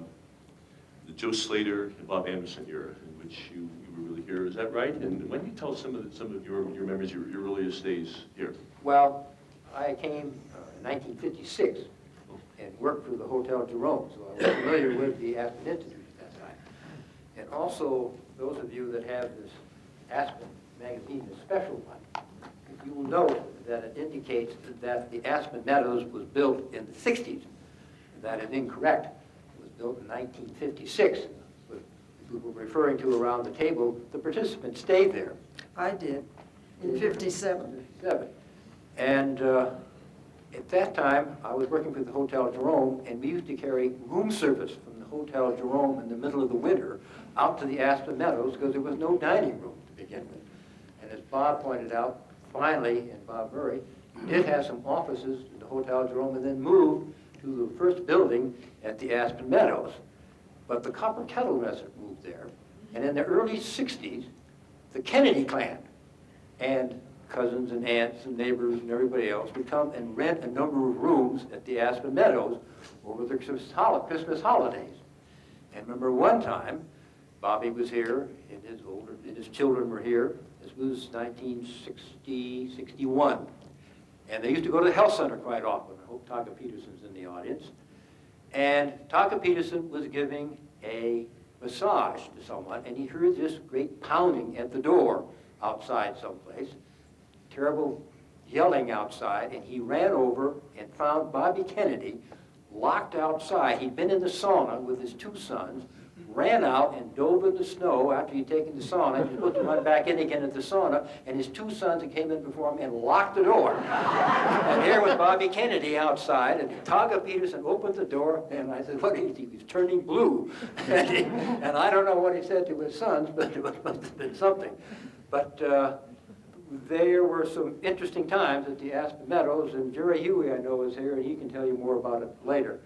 Speaker 3: Joe Slater and Bob Anderson era in which you were really here. Is that right? And why don't you tell us some of your memories, your earliest days here?
Speaker 8: Well, I came in 1956 and worked for the Hotel Jerome, so I was familiar with the Aspen Institute at that time. And also, those of you that have this Aspen magazine, the special one, you will note that it indicates that the Aspen Meadows was built in the 60s. That is incorrect. It was built in 1956. But we were referring to around the table, the participants stayed there.
Speaker 5: I did, in 57.
Speaker 8: 57. And at that time, I was working for the Hotel Jerome, and we used to carry room service from the Hotel Jerome in the middle of the winter out to the Aspen Meadows because there was no dining room to begin with. And as Bob pointed out, finally, and Bob Murray, we did have some offices in the Hotel Jerome and then moved to the first building at the Aspen Meadows. But the Copper Kettle Restaurant moved there. And in the early 60s, the Kennedy clan and cousins and aunts and neighbors and everybody else would come and rent a number of rooms at the Aspen Meadows over the Christmas holidays. And remember one time, Bobby was here, and his children were here. This was 1960, 61. And they used to go to the health center quite often. I hope Taka Peterson's in the audience. And Taka Peterson was giving a massage to someone, and he heard this great pounding at the door outside someplace, terrible yelling outside, and he ran over and found Bobby Kennedy locked outside. He'd been in the sauna with his 2 sons, ran out and dove in the snow after he'd taken the sauna. He was supposed to run back in again at the sauna, and his 2 sons that came in before him and locked the door. And here was Bobby Kennedy outside, and Taka Peterson opened the door, and I said, what is he? He was turning blue. And I don't know what he said to his sons, but it must have been something. But there were some interesting times at the Aspen Meadows, and Jerry Huey, I know, is here, and he can tell you more about it later.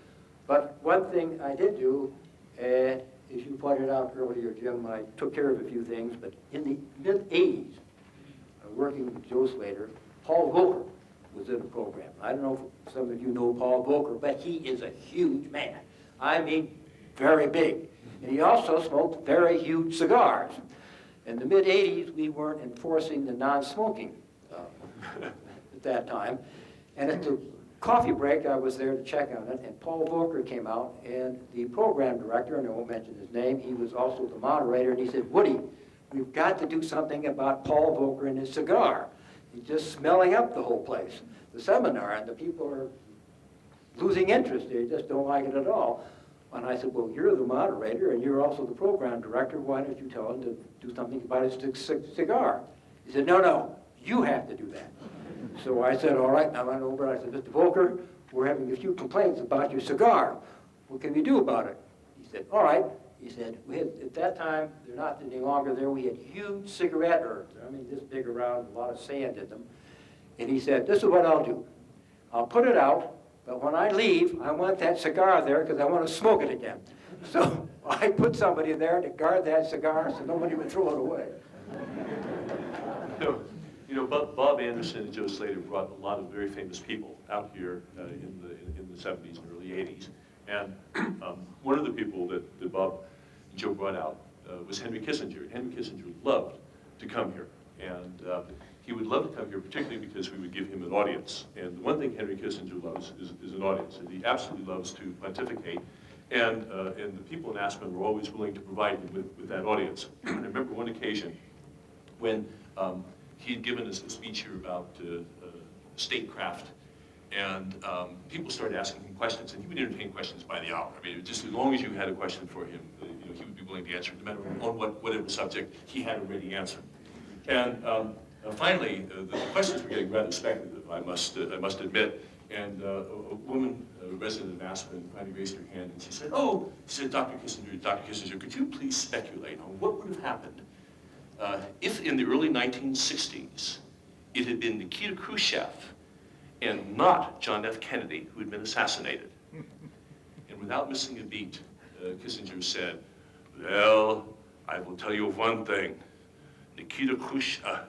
Speaker 8: But one thing I did do, and as you pointed out earlier, Jim, I took care of a few things, but in the mid-'80s, working with Joe Slater, Paul Volcker was in the program. I don't know if some of you know Paul Volcker, but he is a huge man. I mean, very big. And he also smoked very huge cigars. In the mid-'80s, we weren't enforcing the non-smoking at that time. And at the coffee break, I was there to check on it, and Paul Volcker came out, and the program director, and I won't mention his name, he was also the moderator, and he said, Woody, we've got to do something about Paul Volcker and his cigar. He's just smelling up the whole place, the seminar, and the people are losing interest. They just don't like it at all. And I said, well, you're the moderator, and you're also the program director. Why don't you tell him to do something about his cigar? He said, no, you have to do that. So I said, all right, and I went over and I said, Mr. Volcker, we're having a few complaints about your cigar. What can we do about it? He said, all right. He said, we had, at that time, they're not any longer there, we had huge cigarette urns. I mean, this big around, a lot of sand in them. And he said, this is what I'll do. I'll put it out, but when I leave, I want that cigar there because I want to smoke it again. So I put somebody there to guard that cigar so nobody would throw it away.
Speaker 3: You know, Bob Anderson and Joe Slater brought a lot of very famous people out here in the 70s and early 80s. And one of the people that Bob and Joe brought out was Henry Kissinger. And Henry Kissinger loved to come here. And he would love to come here particularly because we would give him an audience. And the one thing Henry Kissinger loves is an audience. And he absolutely loves to pontificate. And the people in Aspen were always willing to provide him with that audience. I remember one occasion when he had given us a speech here about statecraft, and people started asking him questions, and he would entertain questions by the hour. I mean, just as long as you had a question for him, he would be willing to answer, no matter on whatever subject he had already answered. And Finally, the questions were getting rather speculative, I must admit. And a woman, a resident of Aspen, finally raised her hand and she said, "Oh," she said, Dr. Kissinger, could you please speculate on what would have happened if in the early 1960s it had been Nikita Khrushchev and not John F. Kennedy who had been assassinated?" And without missing a beat, Kissinger said, "Well, I will tell you one thing. Nikita Khrushchev,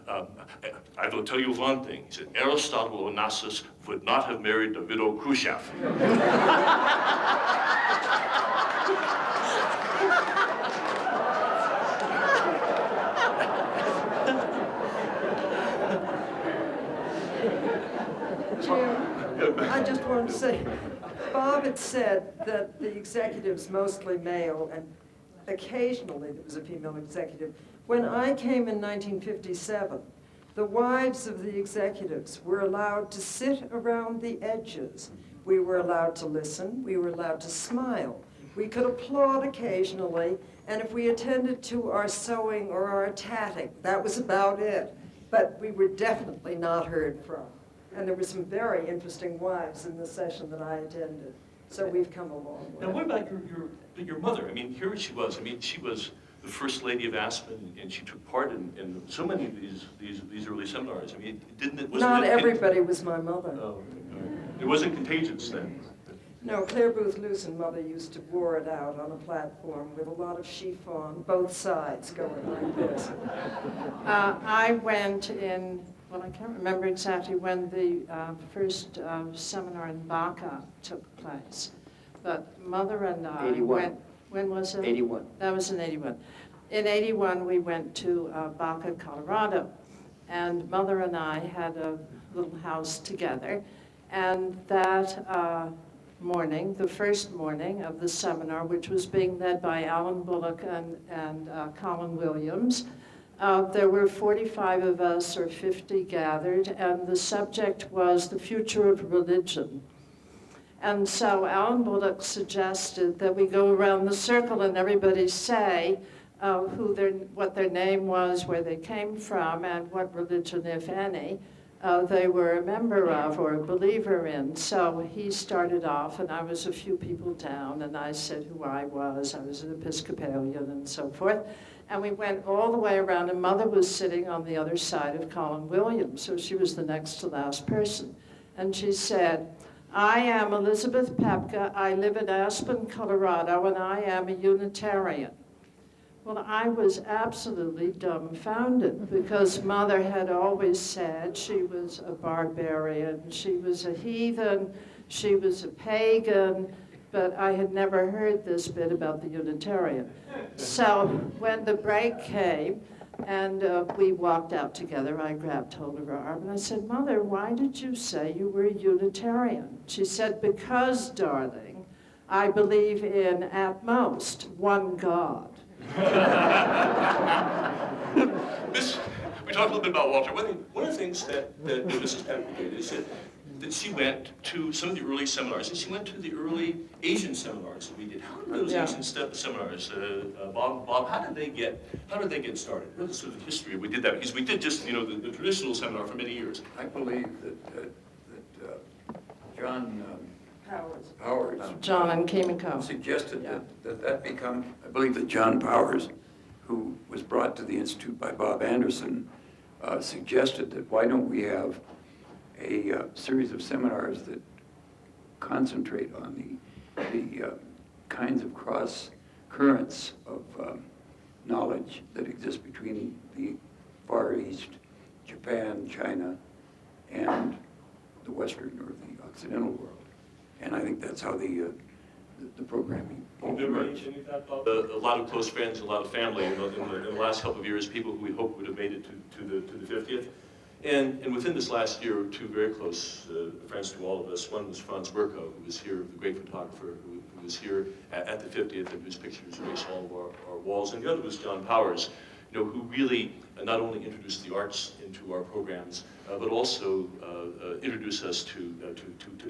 Speaker 3: I will tell you one thing." He said, "Aristotle Onassis would not have married the widow Khrushchev."
Speaker 5: Jim, I just wanted to say, Bob had said that the executives, mostly male, and occasionally there was a female executive. When I came in 1957, the wives of the executives were allowed to sit around the edges. We were allowed to listen. We were allowed to smile. We could applaud occasionally, and if we attended to our sewing or our tatting, that was about it. But we were definitely not heard from. And there were some very interesting wives in the session that I attended. So we've come a long way.
Speaker 3: Now, what about your mother? I mean, here she was. I mean, she was the first lady of Aspen, and she took part in so many of these early seminars. I mean,
Speaker 5: Not everybody was my mother.
Speaker 3: Oh, it wasn't contagious then.
Speaker 5: No, Claire Booth Lewson, mother used to bore it out on a platform with a lot of chiffon, both sides going like this.
Speaker 2: I went in, well, I can't remember exactly when the first seminar in Baca took place, but Mother and I
Speaker 8: 81.
Speaker 2: went, when was it?
Speaker 8: 81.
Speaker 2: That was in 81. In 81, we went to Baca, Colorado, and Mother and I had a little house together, and that morning, the first morning of the seminar, which was being led by Alan Bullock and Colin Williams, there were 45 of us, or 50 gathered, and the subject was the future of religion. And so Alan Bullock suggested that we go around the circle and everybody say what their name was, where they came from, and what religion, if any, they were a member of or a believer in. So he started off, and I was a few people down, and I said who I was. I was an Episcopalian and so forth. And we went all the way around, and Mother was sitting on the other side of Colin Williams, so she was the next to last person. And she said, "I am Elizabeth Pepka. I live in Aspen, Colorado, and I am a Unitarian." Well, I was absolutely dumbfounded because Mother had always said she was a barbarian, she was a heathen, she was a pagan, but I had never heard this bit about the Unitarian. So when the break came and we walked out together, I grabbed hold of her arm and I said, "Mother, why did you say you were a Unitarian?" She said, "Because, darling, I believe in, at most, one God."
Speaker 3: We talked a little bit about Walter. One of the things that Mrs. Pepper did is that she went to some of the early seminars, and she went to the early Asian seminars that we did. How did those Asian seminars, Bob? How did they get started? What is sort of the history? We did that because we did just the traditional seminar for many years.
Speaker 7: I believe that John Powers.
Speaker 2: John and Kimiko.
Speaker 7: Suggested that become, I believe that John Powers, who was brought to the Institute by Bob Anderson, suggested that why don't we have a series of seminars that concentrate on the kinds of cross currents of knowledge that exist between the Far East, Japan, China, and the Western or the Occidental world. And I think that's how the programming emerged.
Speaker 3: A lot of close friends, a lot of family in the last couple of years, people who we hoped would have made it to the 50th. And within this last year, two very close friends to all of us. One was Franz Berko, who was here, the great photographer who was here at the 50th and whose pictures grace all of our walls. And the other was John Powers, who really not only introduce the arts into our programs, but also introduce us to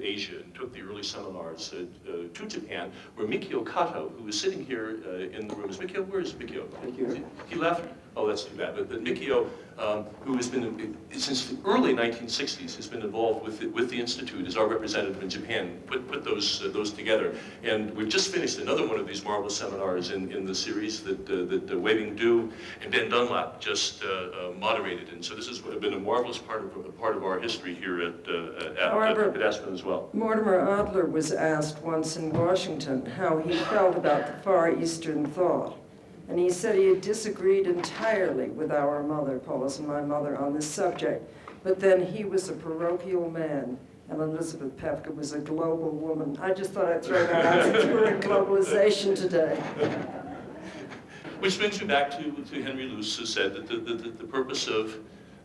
Speaker 3: Asia, and took the early seminars to Japan, where Mikio Kato, who is sitting here in the room, is Mikio? Where is Mikio? He left? Oh, that's too bad. But Mikio, who has been, since the early 1960s, has been involved with the Institute as our representative in Japan, put those together. And we've just finished another one of these marvelous seminars in the series that Wei-Ming Du and Ben Dunlap just moderated. And so this has been a marvelous part of our history here at Aspen as well.
Speaker 5: Mortimer Adler was asked once in Washington how he felt about the Far Eastern thought. And he said he had disagreed entirely with our mother, Paulus and my mother, on this subject. But then he was a parochial man, and Elizabeth Pefka was a global woman. I just thought I'd throw that out since we're in globalization today.
Speaker 3: Which brings me back to Henry Luce, who said that the purpose of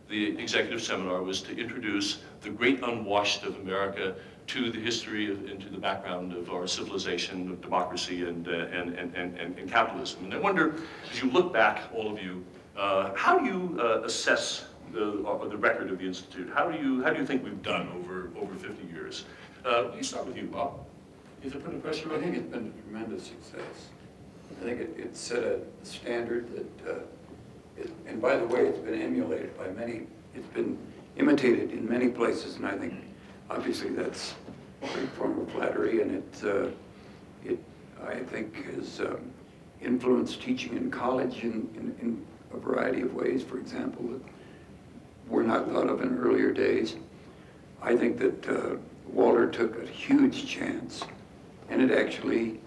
Speaker 3: the executive seminar was to introduce the great unwashed of America to the history and to the background of our civilization, of democracy and capitalism. And I wonder, as you look back, all of you, how do you assess the record of the Institute? How do you think we've done over 50 years? Let me start with you, Bob. Is it putting pressure on
Speaker 7: I think
Speaker 3: you?
Speaker 7: it's been a tremendous success. I think it set a standard that, and by the way, it's been emulated by many. It's been imitated in many places, and I think obviously that's a great form of flattery, and it I think has influenced teaching in college in a variety of ways, for example, that were not thought of in earlier days. I think that Walter took a huge chance, and it actually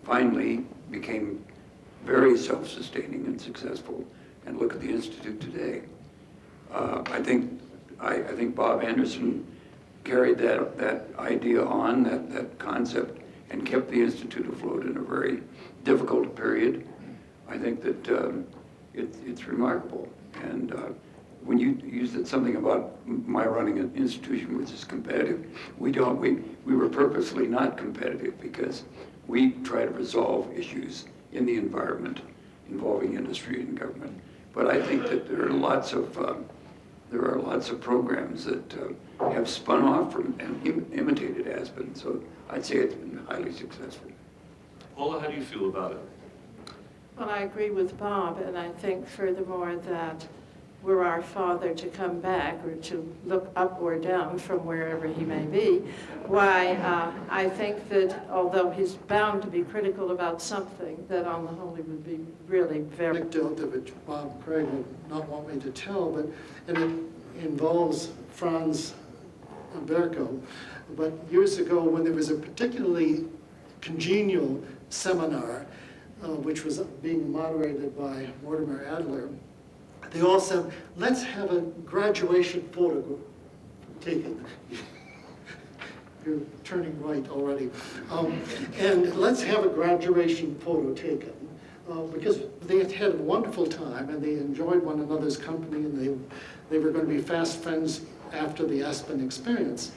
Speaker 7: finally became very self-sustaining and successful. And look at the Institute today. I think Bob Anderson carried that idea on, that concept, and kept the Institute afloat in a very difficult period. I think that it's remarkable. And when you said something about my running an institution which is competitive, we were purposely not competitive because we try to resolve issues in the environment involving industry and government. But I think that there are lots of programs that have spun off from and imitated Aspen. So I'd say it's been highly successful.
Speaker 3: Paula, how do you feel about it?
Speaker 2: Well, I agree with Bob, and I think furthermore that were our father to come back or to look up or down from wherever he may be, why I think that although he's bound to be critical about something, that on the whole he would be really very...
Speaker 4: Anecdote which Bob Craig would not want me to tell, and it involves Franz Berko. But years ago, when there was a particularly congenial seminar, which was being moderated by Mortimer Adler, they all said, let's have a graduation photo taken. You're turning right already. And let's have a graduation photo taken. Because they had had a wonderful time and they enjoyed one another's company, and they were going to be fast friends after the Aspen experience.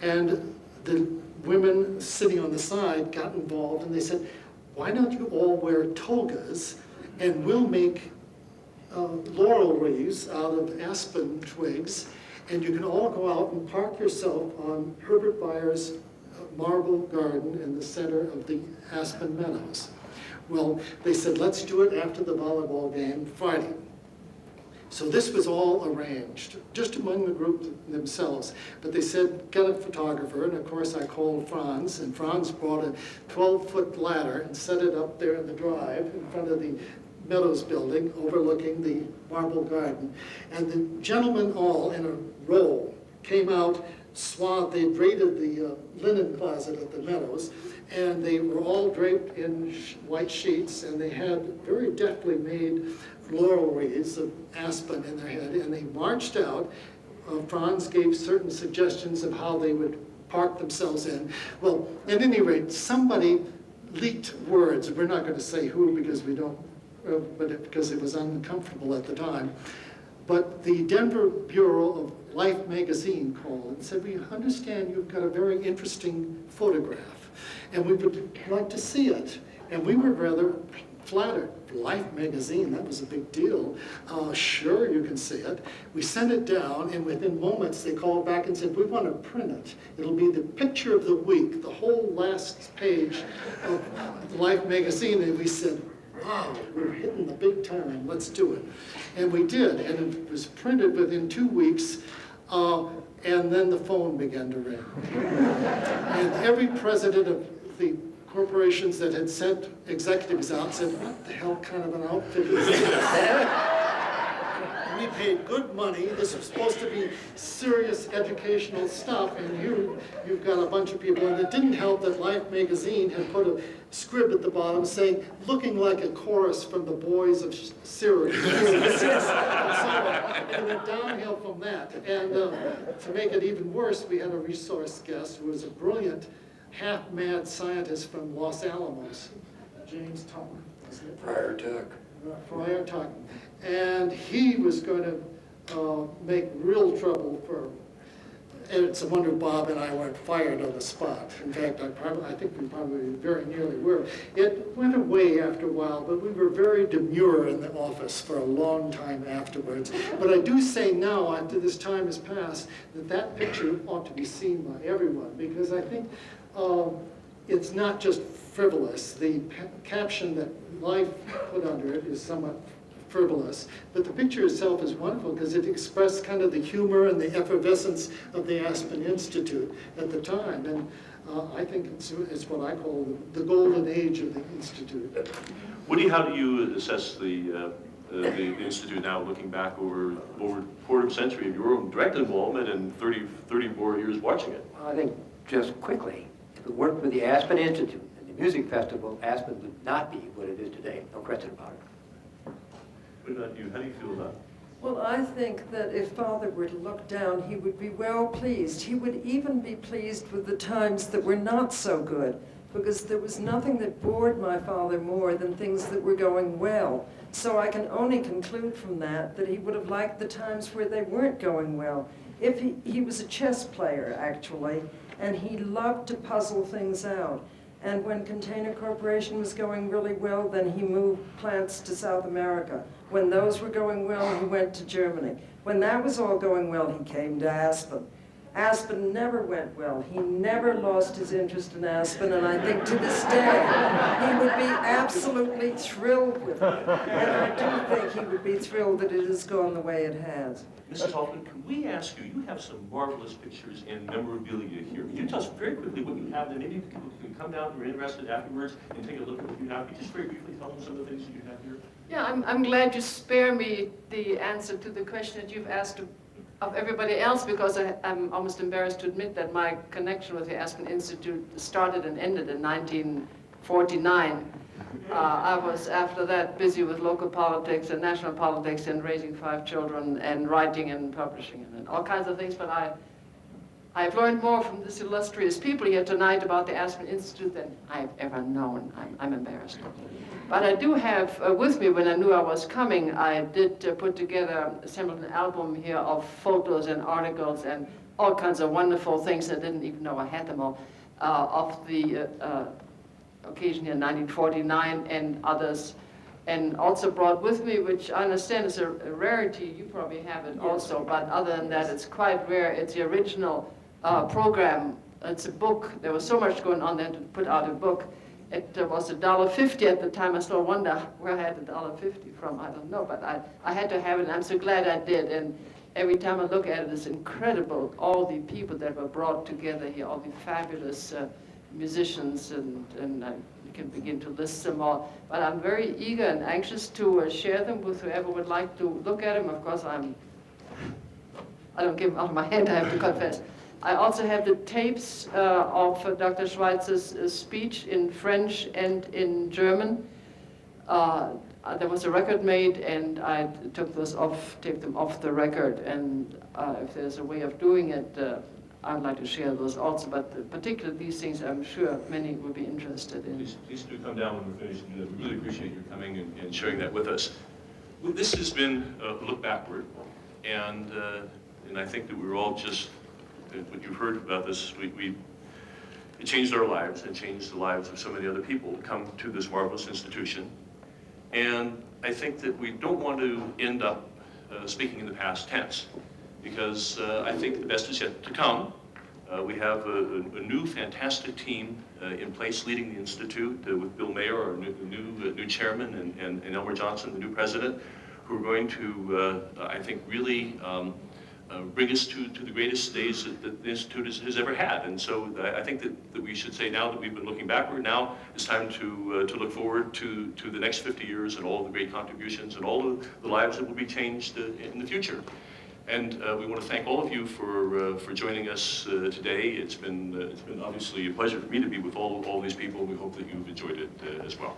Speaker 4: And the women sitting on the side got involved, and they said, why don't you all wear togas, and we'll make laurel wreaths out of aspen twigs, and you can all go out and park yourself on Herbert Byers' marble garden in the center of the Aspen Meadows. Well, they said, let's do it after the volleyball game Friday. So this was all arranged, just among the group themselves. But they said, get a photographer, and of course I called Franz, and Franz brought a 12-foot ladder and set it up there in the drive in front of the Meadows building overlooking the marble garden. And the gentlemen all in a row came out swathed. They raided the linen closet at the Meadows, and they were all draped in white sheets, and they had very deftly made laurel wreaths of aspen in their head, and they marched out. Franz gave certain suggestions of how they would park themselves in. Well, at any rate, somebody leaked words. We're not going to say who because we don't, because it was uncomfortable at the time. But the Denver Bureau of Life magazine called and said, we understand you've got a very interesting photograph, and we would like to see it. And we were rather flattered. Life magazine, that was a big deal. Sure, you can see it. We sent it down, and within moments they called back and said, we want to print it. It'll be the picture of the week, the whole last page of Life magazine. And we said, wow, we're hitting the big time, let's do it. And we did, and it was printed within 2 weeks, and then the phone began to ring. And every president of the corporations that had sent executives out said, what the hell kind of an outfit is this? We paid good money. This was supposed to be serious educational stuff, and you've got a bunch of people. And it didn't help that Life magazine had put a scrib at the bottom saying, looking like a chorus from the boys of Syracuse. And it went downhill from that. And to make it even worse, we had a resource guest who was a brilliant, half-mad scientist from Los Alamos, James Tucker.
Speaker 7: Prior Tuck.
Speaker 4: Friar Tuck. And he was going to make real trouble for, and it's a wonder Bob and I weren't fired on the spot. In fact, I think we probably very nearly were. It went away after a while, but we were very demure in the office for a long time afterwards. But I do say now, after this time has passed, that that picture ought to be seen by everyone, because I think it's not just frivolous. The caption that Life put under it is somewhat frivolous, but the picture itself is wonderful because it expressed kind of the humor and the effervescence of the Aspen Institute at the time. And I think it's what I call the golden age of the Institute.
Speaker 3: Woody, how do you assess the Institute now, looking back over a quarter of a century of your own direct involvement and 30 more years watching it?
Speaker 8: I think just quickly, if it weren't for the Aspen Institute and the Music Festival, Aspen would not be what it is today, no question about it.
Speaker 3: What about you? How do you feel about it?
Speaker 5: Well, I think that if Father were to look down, he would be well pleased. He would even be pleased with the times that were not so good, because there was nothing that bored my father more than things that were going well. So I can only conclude from that he would have liked the times where they weren't going well. If he was a chess player, actually, and he loved to puzzle things out. And when Container Corporation was going really well, then he moved plants to South America. When those were going well, he went to Germany. When that was all going well, he came to Aspen. Aspen never went well. He never lost his interest in Aspen, and I think to this day, he would be absolutely thrilled with it. And I do think he would be thrilled that it has gone the way it has.
Speaker 3: Mrs. Hoffman, can we ask you, you have some marvelous pictures and memorabilia here. Can you tell us very quickly what you have, and maybe people can come down if you're interested afterwards and take a look at what you have. Can you just very briefly tell them some of the things that you have here?
Speaker 6: Yeah, I'm glad you spare me the answer to the question that you've asked of everybody else, because I'm almost embarrassed to admit that my connection with the Aspen Institute started and ended in 1949. I was, after that, busy with local politics and national politics and raising 5 children and writing and publishing and all kinds of things, but I've learned more from this illustrious people here tonight about the Aspen Institute than I've ever known. I'm embarrassed. But I do have with me, when I knew I was coming, I did put together, assembled an album here of photos and articles and all kinds of wonderful things. I didn't even know I had them all, of the occasion in 1949 and others. And also brought with me, which I understand is a rarity, you probably have it also, but other than that, it's quite rare. It's the original program. It's a book. There was so much going on there to put out a book. It was $1.50 at the time. I still wonder where I had $1.50 from. I don't know, but I had to have it, and I'm so glad I did. And every time I look at it, it's incredible, all the people that were brought together here, all the fabulous musicians, and I can begin to list them all. But I'm very eager and anxious to share them with whoever would like to look at them. Of course, I don't give them out of my hand, I have to confess. I also have the tapes of Dr. Schweitzer's speech in French and in German. There was a record made, and I took those off, taped them off the record. And if there's a way of doing it, I'd like to share those also. But particularly these things, I'm sure many will be interested in.
Speaker 3: Please do come down when we're finished and do that. We really appreciate your coming and sharing that with us. Well, this has been a look backward, and I think that we're all just, what you've heard about this, it changed our lives and changed the lives of so many other people to come to this marvelous institution. And I think that we don't want to end up speaking in the past tense, because I think the best is yet to come. We have a new fantastic team in place leading the Institute with Bill Mayer, our new chairman, and Elmer Johnson, the new president, who are going to, I think, really bring us to the greatest days that the Institute has ever had. And so I think that we should say now that we've been looking backward, now it's time to look forward to the next 50 years and all the great contributions and all of the lives that will be changed in the future. And we want to thank all of you for joining us today. It's been obviously a pleasure for me to be with all these people. We hope that you've enjoyed it as well.